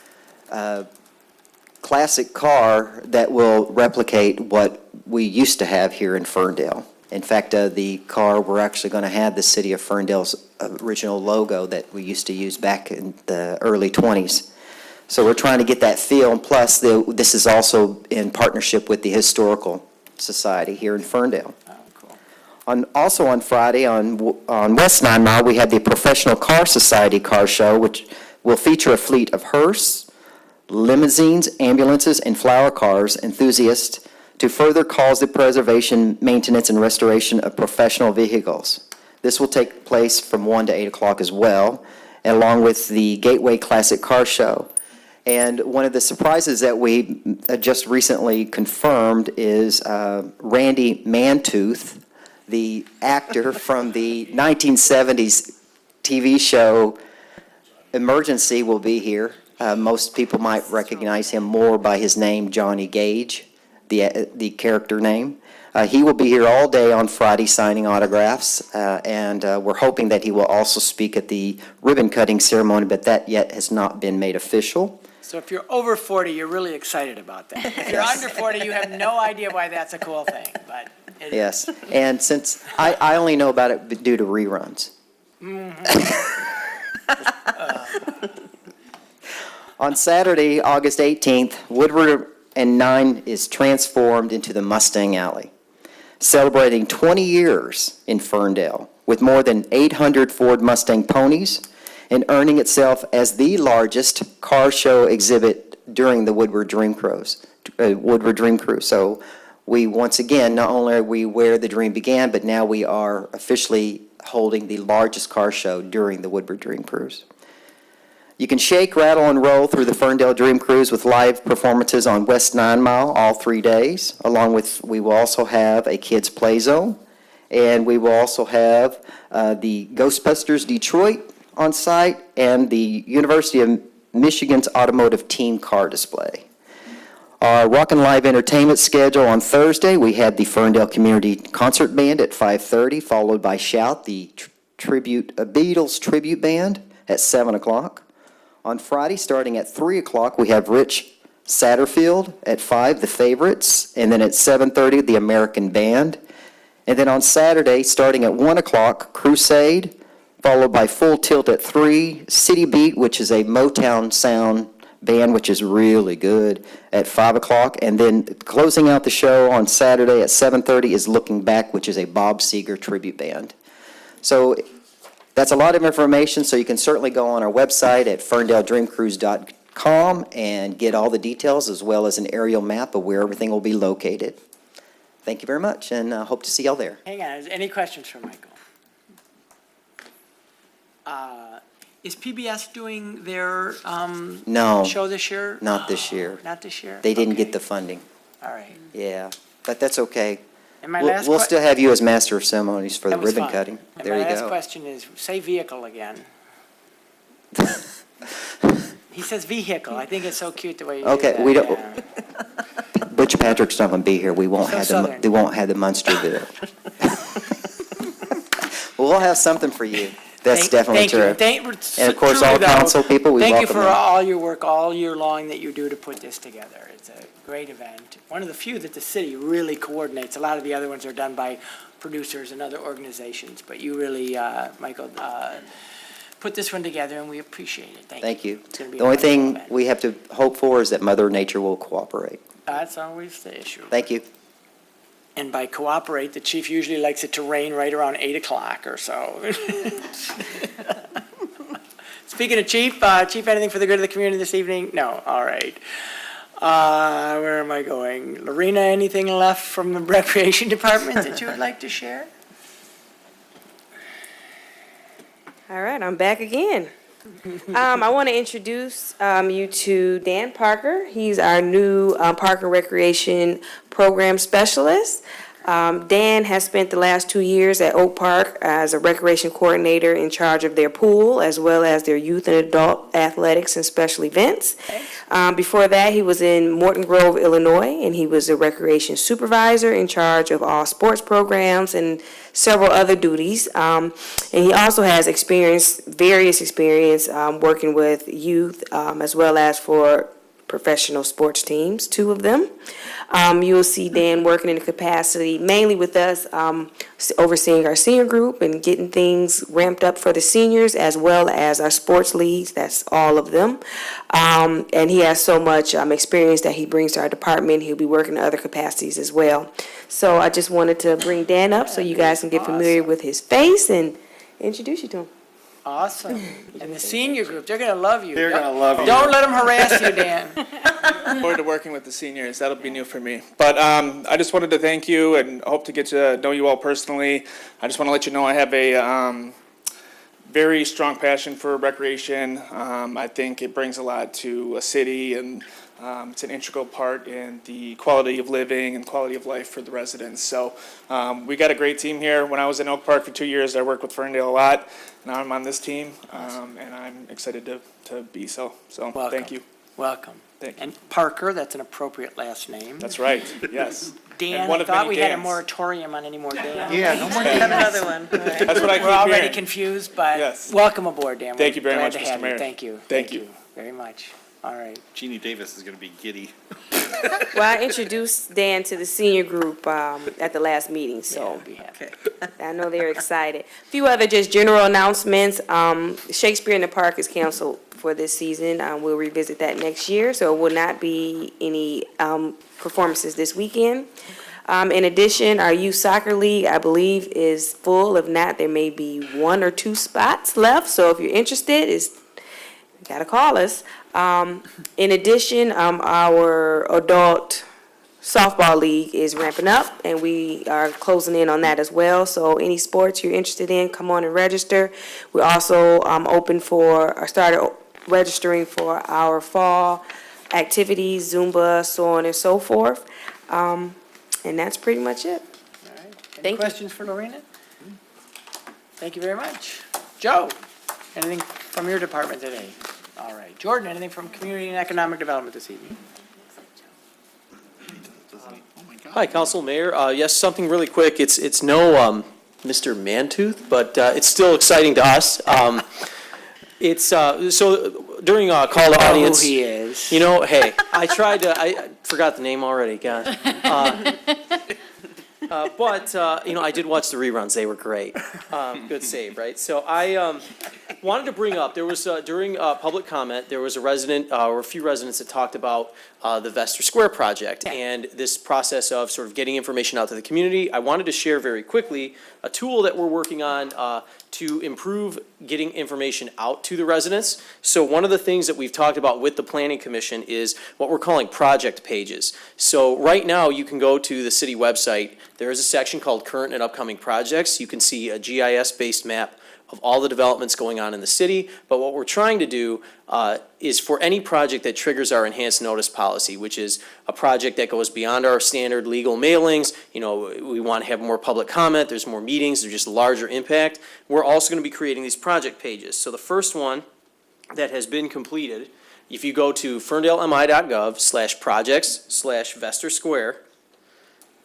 classic car that will replicate what we used to have here in Ferndale. In fact, the car, we're actually going to have the city of Ferndale's original logo that we used to use back in the early 20s. So we're trying to get that feel, and plus this is also in partnership with the Historical Society here in Ferndale. Also on Friday, on West 9 Mile, we have the Professional Car Society Car Show, which will feature a fleet of hearse, limousines, ambulances, and flower cars enthusiasts to further cause the preservation, maintenance, and restoration of professional vehicles. This will take place from 1 to 8 o'clock as well, along with the Gateway Classic Car Show. And one of the surprises that we just recently confirmed is Randy Mantooth, the actor from the 1970s TV show Emergency, will be here. Most people might recognize him more by his name, Johnny Gage, the character name. He will be here all day on Friday signing autographs, and we're hoping that he will also speak at the ribbon cutting ceremony, but that yet has not been made official. So if you're over 40, you're really excited about that. If you're under 40, you have no idea why that's a cool thing, but it is. Yes, and since I only know about it due to reruns. On Saturday, August 18th, Woodward and 9 is transformed into the Mustang Alley, celebrating 20 years in Ferndale with more than 800 Ford Mustang ponies and earning itself as the largest car show exhibit during the Woodward Dream Cruise. So we, once again, not only are we where the dream began, but now we are officially holding the largest car show during the Woodward Dream Cruise. You can shake, rattle, and roll through the Ferndale Dream Cruise with live performances on West 9 Mile all 3 days, along with, we will also have a kids' play zone, and we will also have the Ghostbusters Detroit on site and the University of Michigan's automotive team car display. Our Rock and Live entertainment schedule on Thursday, we had the Ferndale Community Concert Band at 5:30, followed by Shout, the Beatles tribute band at 7 o'clock. On Friday, starting at 3 o'clock, we have Rich Satterfield. At 5, The Favorites. And then at 7:30, the American Band. And then on Saturday, starting at 1 o'clock, Crusade, followed by Full Tilt at 3, City Beat, which is a Motown sound band, which is really good, at 5 o'clock. And then closing out the show on Saturday at 7:30 is Looking Back, which is a Bob Seger tribute band. So that's a lot of information, so you can certainly go on our website at FerndaleDreamCruise.com and get all the details as well as an aerial map of where everything will be located. Thank you very much, and hope to see y'all there. Hang on, any questions for Michael? Is PBS doing their No. show this year? Not this year. Not this year? They didn't Okay. get the funding. All right. Yeah, but that's okay. And my We'll last we'll still have you as master of ceremonies for the That was ribbon fun. cutting. And There you my last go. question is, say vehicle again. He says vehicle. I think it's so cute the way you Okay, do that. we don't- Yeah. Butch Patrick's not going to be here. We won't So have southern. they won't have the Munster bill. We'll have something for you. That's definitely true. And of course, all council people, we Thank you welcome for them. all your work all year long that you do to put this together. It's a great event. One of the few that the city really coordinates. A lot of the other ones are done by producers and other organizations, but you really, Michael, put this one together, and we appreciate it. Thank you. It's gonna be The a only wonderful thing event. we have to hope for is that Mother Nature will cooperate. That's always the issue. Thank you. And by cooperate, the chief usually likes it to rain right around 8 o'clock or so. Speaking of chief, chief, anything for the good of the community this evening? No, all right. Where am I going? Lorena, anything left from the recreation department that you would like to share? All right, I'm back again. I want to introduce you to Dan Parker. He's our new Park and Recreation Program Specialist. Dan has spent the last 2 years at Oak Park as a recreation coordinator in charge of their pool, as well as their youth and adult athletics and special events. Before that, he was in Morton Grove, Illinois, and he was a recreation supervisor in charge of all sports programs and several other duties. And he also has various experience working with youth, as well as for professional sports teams, 2 of them. You will see Dan working in a capacity mainly with us, overseeing our senior group and getting things ramped up for the seniors, as well as our sports leagues. That's all of them. And he has so much experience that he brings to our department. He'll be working in other capacities as well. So I just wanted to bring Dan up so you guys can get familiar with his face and introduce you to him. Awesome. And the senior group, they're gonna love you. They're gonna love you. Don't let them harass you, Dan. Look forward to working with the seniors. That'll be new for me. But I just wanted to thank you and hope to get to know you all personally. I just want to let you know I have a very strong passion for recreation. I think it brings a lot to a city, and it's an integral part in the quality of living and quality of life for the residents. So we got a great team here. When I was in Oak Park for 2 years, I worked with Ferndale a lot. Now I'm on this team, and I'm excited to be so. So thank you. Welcome. Thank you. And Parker, that's an appropriate last name. That's right, yes. Dan, And one I of thought many we had a Dans. moratorium on any more Dan. Yeah, no more Dan. Dan. Another one. That's what I keep We're already hearing. confused, but Yes. welcome aboard, Dan. Thank We're you very glad much, to Mr. have you. Mayor. Thank you. Thank you. Very much. All right. Jeannie Davis is gonna be giddy. Well, I introduced Dan to the senior group at the last meeting, so I know they're excited. A few other just general announcements. Shakespeare in the Park is canceled for this season. We'll revisit that next year, so it will not be any performances this weekend. In addition, our youth soccer league, I believe, is full. If not, there may be 1 or 2 spots left, so if you're interested, you gotta call us. In addition, our adult softball league is ramping up, and we are closing in on that as well. So any sports you're interested in, come on and register. We're also started registering for our fall activities, Zumba, so on and so forth. And that's pretty much it. Any questions for Lorena? Thank you very much. Joe, anything from your department today? All right. Jordan, anything from Community and Economic Development this evening? Hi, Council, Mayor. Yes, something really quick. It's no Mr. Mantooth, but it's still exciting to us. It's so during call to audience. Who he is. You know, hey, I forgot the name already, God. But I did watch the reruns. They were great. Good save, right? So I wanted to bring up, there was, during public comment, there was a resident, or a few residents that talked about the Vester Square project and this process of sort of getting information out to the community. I wanted to share very quickly a tool that we're working on to improve getting information out to the residents. So one of the things that we've talked about with the Planning Commission is what we're calling project pages. So right now, you can go to the city website. There is a section called Current and Upcoming Projects. You can see a GIS-based map of all the developments going on in the city. But what we're trying to do is for any project that triggers our enhanced notice policy, which is a project that goes beyond our standard legal mailings, we want to have more public comment, there's more meetings, there's just larger impact. We're also going to be creating these project pages. So the first one that has been completed. If you go to ferndalemi.gov/projects/Vester Square,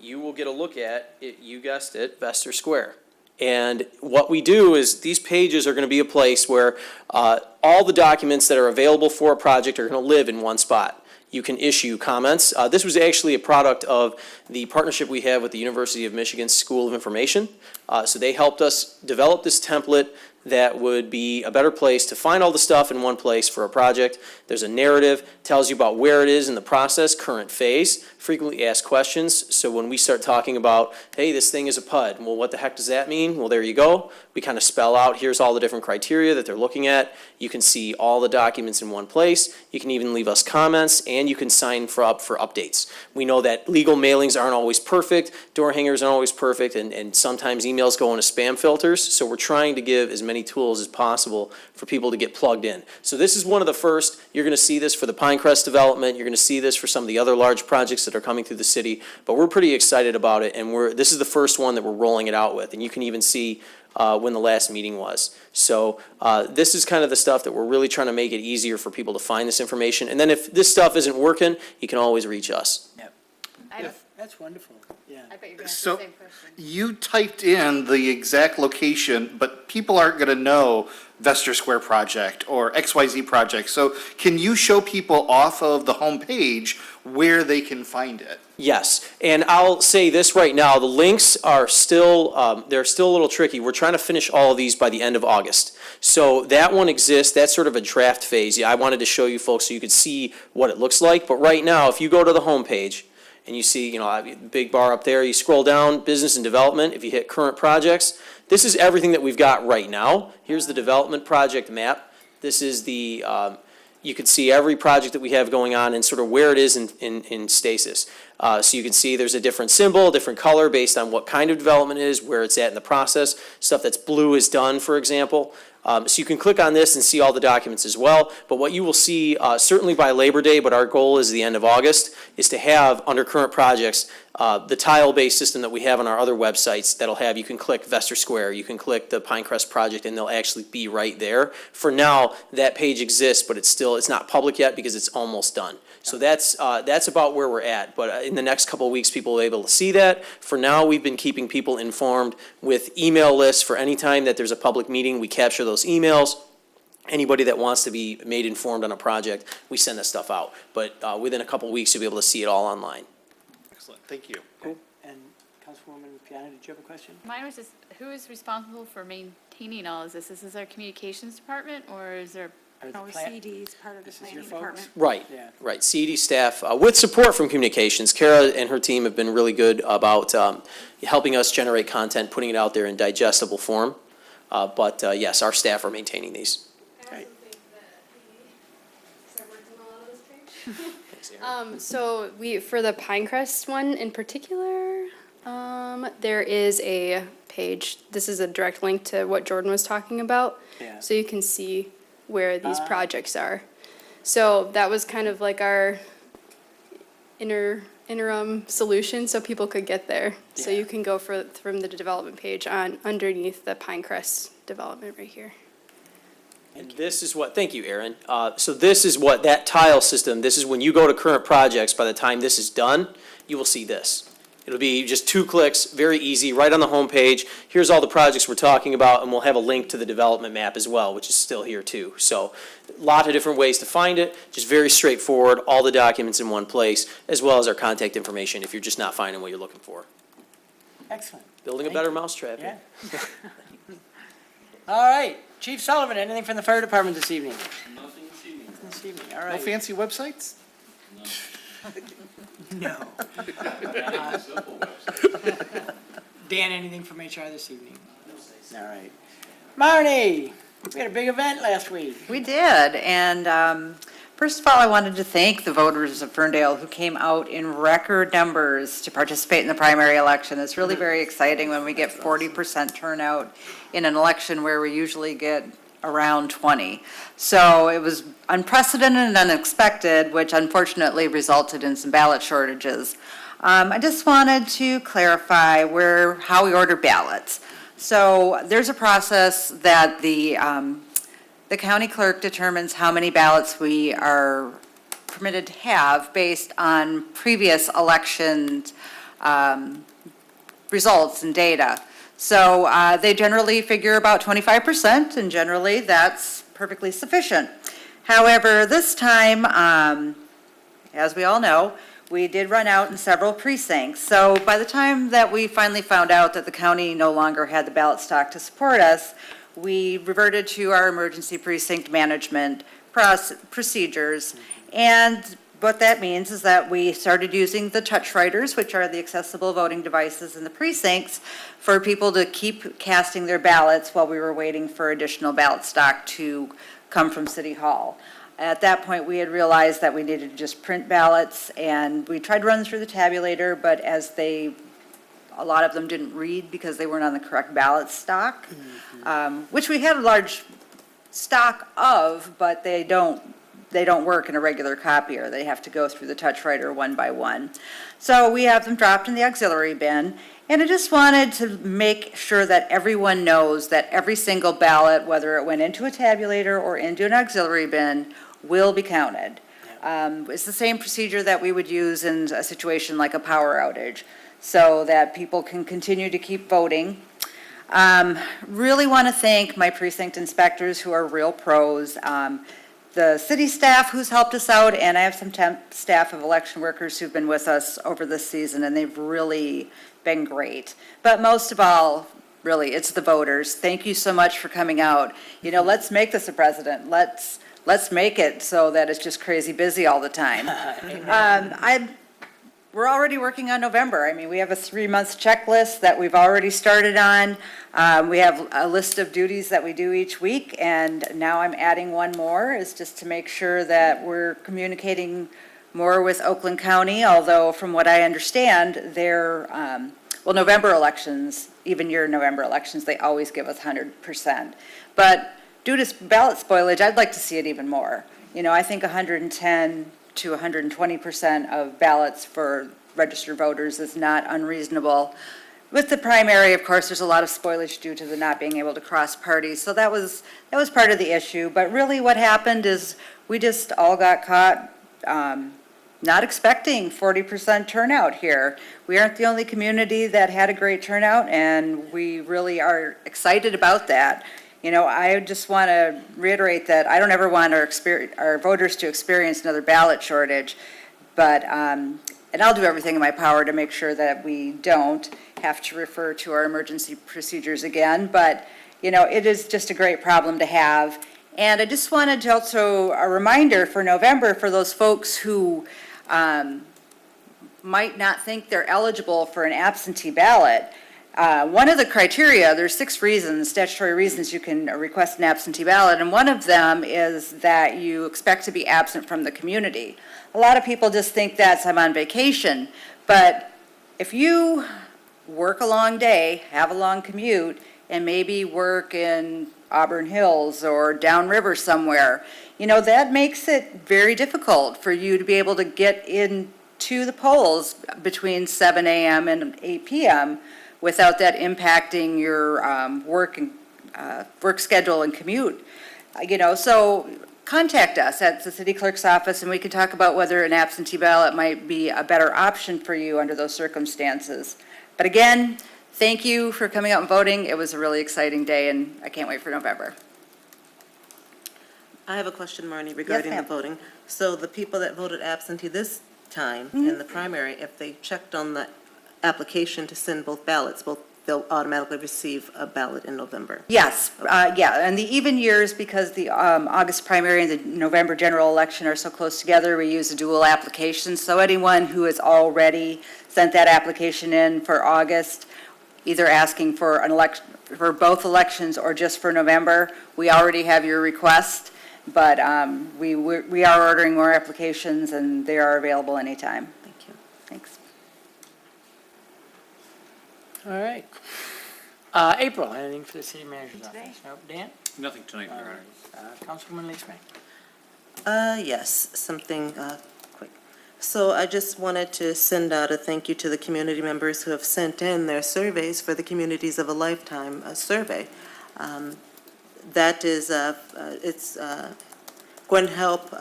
you will get a look at it, you guessed it, Vester Square. And what we do is, these pages are going to be a place where all the documents that are available for a project are going to live in one spot. You can issue comments. This was actually a product of the partnership we have with the University of Michigan School of Information. So they helped us develop this template that would be a better place to find all the stuff in one place for a project. There's a narrative, tells you about where it is in the process, current phase, frequently asked questions. So when we start talking about, hey, this thing is a PUD, well, what the heck does that mean? Well, there you go. We kind of spell out, here's all the different criteria that they're looking at. You can see all the documents in one place. You can even leave us comments, and you can sign up for updates. We know that legal mailings aren't always perfect, door hangers aren't always perfect, and sometimes emails go into spam filters. So we're trying to give as many tools as possible for people to get plugged in. So this is one of the first. You're going to see this for the Pinecrest development. You're going to see this for some of the other large projects that are coming through the city. But we're pretty excited about it, and this is the first one that we're rolling it out with. And you can even see when the last meeting was. So this is kind of the stuff that we're really trying to make it easier for people to find this information. And then if this stuff isn't working, you can always reach us. Yep. That's wonderful, yeah. I bet you're going to ask So the same question. you typed in the exact location, but people aren't going to know Vester Square project or XYZ project. So can you show people off of the homepage where they can find it? Yes, and I'll say this right now, the links are still, they're still a little tricky. We're trying to finish all of these by the end of August. So that one exists, that's sort of a draft phase. Yeah, I wanted to show you folks so you could see what it looks like, but right now, if you go to the homepage and you see, big bar up there, you scroll down, business and development, if you hit current projects, this is everything that we've got right now. Here's the development project map. This is the, you can see every project that we have going on and sort of where it is in stasis. So you can see there's a different symbol, different color based on what kind of development it is, where it's at in the process. Stuff that's blue is done, for example. So you can click on this and see all the documents as well. But what you will see, certainly by Labor Day, but our goal is the end of August, is to have under current projects, the tile-based system that we have on our other websites that'll have, you can click Vester Square, you can click the Pinecrest project, and they'll actually be right there. For now, that page exists, but it's not public yet because it's almost done. So that's about where we're at. But in the next couple of weeks, people will be able to see that. For now, we've been keeping people informed with email lists for any time that there's a public meeting. We capture those emails. Anybody that wants to be made informed on a project, we send that stuff out. But within a couple of weeks, you'll be able to see it all online. Excellent, thank you. Cool. And Councilwoman Piana, did you have a question? Mine was just, who is responsible for maintaining all of this? Is this our communications department, or is there? Or the CD is part of the planning department. Right, Yeah. right. CED staff, with support from communications. Kara and her team have been really good about helping us generate content, putting it out there in digestible form. But yes, our staff are maintaining these. So for the Pinecrest one in particular, there is a page. This is a direct link to what Jordan was talking about. Yeah. So you can see where these projects are. So that was kind of like our interim solution, so people could get there. So you can go from the development page on underneath the Pinecrest development right here. And this is what, thank you, Aaron. So this is what, that tile system, this is when you go to current projects, by the time this is done, you will see this. It'll be just 2 clicks, very easy, right on the home page. Here's all the projects we're talking about, and we'll have a link to the development map as well, which is still here too. So a lot of different ways to find it, just very straightforward, all the documents in one place, as well as our contact information if you're just not finding what you're looking for. Excellent. Building a better mousetrap. Yeah. All right, Chief Sullivan, anything from the fire department this evening? Nothing this evening. This evening, all No right. fancy websites? No. Dan, anything from HR this evening? All right. Marnie, we had a big event last week. We did, and first of all, I wanted to thank the voters of Ferndale who came out in record numbers to participate in the primary election. It's really very exciting when we get 40% turnout in an election where we usually get around 20. So it was unprecedented and unexpected, which unfortunately resulted in some ballot shortages. I just wanted to clarify how we order ballots. So there's a process that the the county clerk determines how many ballots we are permitted to have based on previous elections results and data. So they generally figure about 25%, and generally that's perfectly sufficient. However, this time, as we all know, we did run out in several precincts. So by the time that we finally found out that the county no longer had the ballot stock to support us, we reverted to our emergency precinct management procedures. And what that means is that we started using the touch writers, which are the accessible voting devices in the precincts, for people to keep casting their ballots while we were waiting for additional ballot stock to come from City Hall. At that point, we had realized that we needed to just print ballots, and we tried to run through the tabulator, but as a lot of them didn't read because they weren't on the correct ballot stock, which we had a large stock of, but they don't work in a regular copier. They have to go through the touch writer one by one. So we have them dropped in the auxiliary bin, and I just wanted to make sure that everyone knows that every single ballot, whether it went into a tabulator or into an auxiliary bin, will be counted. It's the same procedure that we would use in a situation like a power outage, so that people can continue to keep voting. Really want to thank my precinct inspectors who are real pros. The city staff who's helped us out, and I have some temp staff of election workers who've been with us over this season, and they've really been great. But most of all, really, it's the voters. Thank you so much for coming out. You know, let's make this a precedent. Let's make it so that it's just crazy busy all the time. We're already working on November. I mean, we have a 3-month checklist that we've already started on. We have a list of duties that we do each week, and now I'm adding one more, is just to make sure that we're communicating more with Oakland County, although from what I understand, November elections, even your November elections, they always give us 100%. But due to ballot spoilage, I'd like to see it even more. You know, I think 110 to 120% of ballots for registered voters is not unreasonable. With the primary, of course, there's a lot of spoilage due to the not being able to cross parties, so that was part of the issue. But really what happened is we just all got caught not expecting 40% turnout here. We aren't the only community that had a great turnout, and we really are excited about that. You know, I just want to reiterate that I don't ever want our voters to experience another ballot shortage, but, and I'll do everything in my power to make sure that we don't have to refer to our emergency procedures again, but, you know, it is just a great problem to have. And I just wanted to also, a reminder for November for those folks who might not think they're eligible for an absentee ballot. One of the criteria, there's 6 statutory reasons you can request an absentee ballot, and one of them is that you expect to be absent from the community. A lot of people just think that's I'm on vacation, but if you work a long day, have a long commute, and maybe work in Auburn Hills or downriver somewhere, you know, that makes it very difficult for you to be able to get into the polls between 7 a.m. and 8 p.m. without that impacting your work schedule and commute. You know, so contact us at the city clerk's office, and we can talk about whether an absentee ballot might be a better option for you under those circumstances. But again, thank you for coming out and voting. It was a really exciting day, and I can't wait for November. I have a question, Marnie, regarding the ma'am. voting. So the people that voted absentee this time in the primary, if they checked on the application to send both ballots, they'll automatically receive a ballot in November? Yes, yeah, and the even years, because the August primary and the November general election are so close together, we use a dual application. So anyone who has already sent that application in for August, either asking for an election, for both elections or just for November, we already have your request, but we are ordering more applications, and they are available anytime. Thank you. Thanks. All right. April, anything for the city manager's office? Nope. Dan? Nothing tonight, Your Honor. Councilwoman Leesman? Yes, something quick. So I just wanted to send out a thank you to the community members who have sent in their surveys for the Communities of a Lifetime survey. That is, it's going to help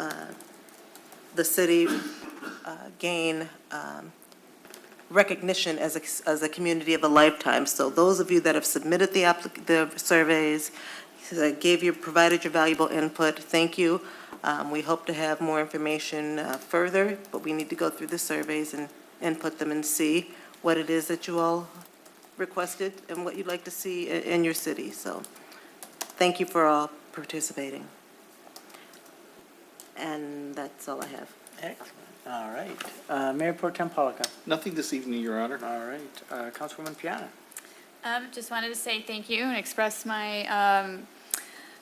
the city gain recognition as a community of a lifetime. So those of you that have submitted the surveys, provided your valuable input, thank you. We hope to have more information further, but we need to go through the surveys and input them and see what it is that you all requested and what you'd like to see in your city. So thank you for all participating. And that's all I have. Excellent. All right. Mayor Pro Tem Polika. Nothing this evening, Your Honor. All right. Councilwoman Piana. Just wanted to say thank you and express my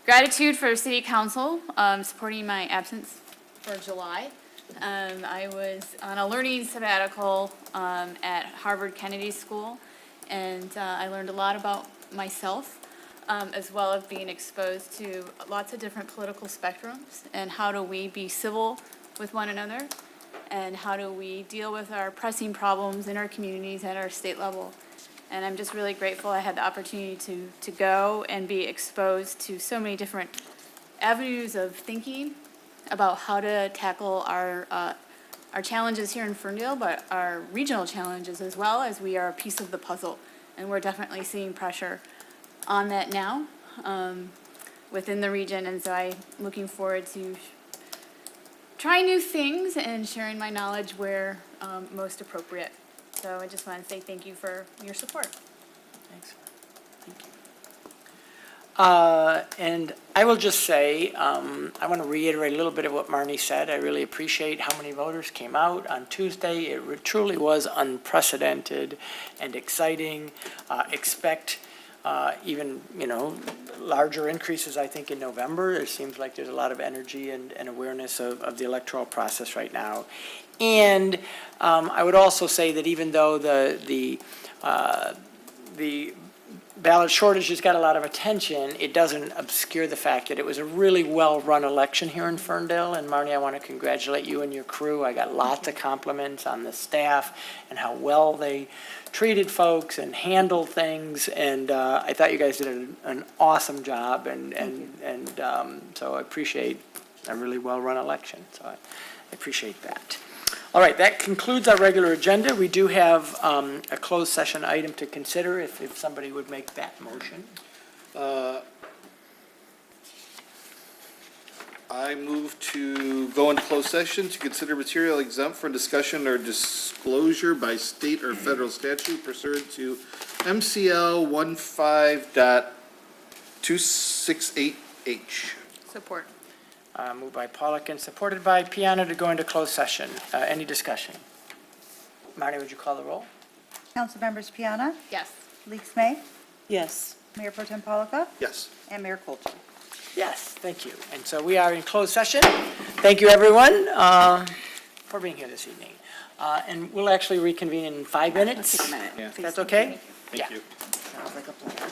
gratitude for City Council supporting my absence for July. I was on a learning sabbatical at Harvard Kennedy School, and I learned a lot about myself, as well as being exposed to lots of different political spectrums, and how do we be civil with one another, and how do we deal with our pressing problems in our communities at our state level. And I'm just really grateful I had the opportunity to go and be exposed to so many different avenues of thinking about how to tackle our challenges here in Ferndale, but our regional challenges as well, as we are a piece of the puzzle. And we're definitely seeing pressure on that now within the region. And so I'm looking forward to trying new things and sharing my knowledge where most appropriate. So I just want to say thank you for your support. Thanks. Thank you. And I will just say, I want to reiterate a little bit of what Marnie said. I really appreciate how many voters came out on Tuesday. It truly was unprecedented and exciting. Expect even, larger increases, I think, in November. It seems like there's a lot of energy and awareness of the electoral process right now. And I would also say that even though the ballot shortage has got a lot of attention, it doesn't obscure the fact that it was a really well-run election here in Ferndale. And Marnie, I want to congratulate you and your crew. I got lots of compliments on the staff and how well they treated folks and handled things. And I thought you guys did an awesome job. And so I appreciate a really well-run election. So I appreciate that. All right, that concludes our regular agenda. We do have a closed session item to consider, if somebody would make that motion. I move to go into closed session to consider material exempt for discussion or disclosure by state or federal statute pursuant to MCL 15.268H. Support. Moved by Pollock and supported by Piana to go into closed session. Any discussion? Marty, would you call the roll? Council members Piana, Yes. Leaks May, Yes. Mayor Pro Tem Polika, Yes. and Mayor Coulter. Yes, thank you. And so we are in closed session. Thank you, everyone, for being here this evening. And we'll actually reconvene in 5 minutes. Let's take a minute. Yeah. If that's okay? Thank you. Sounds like a plan.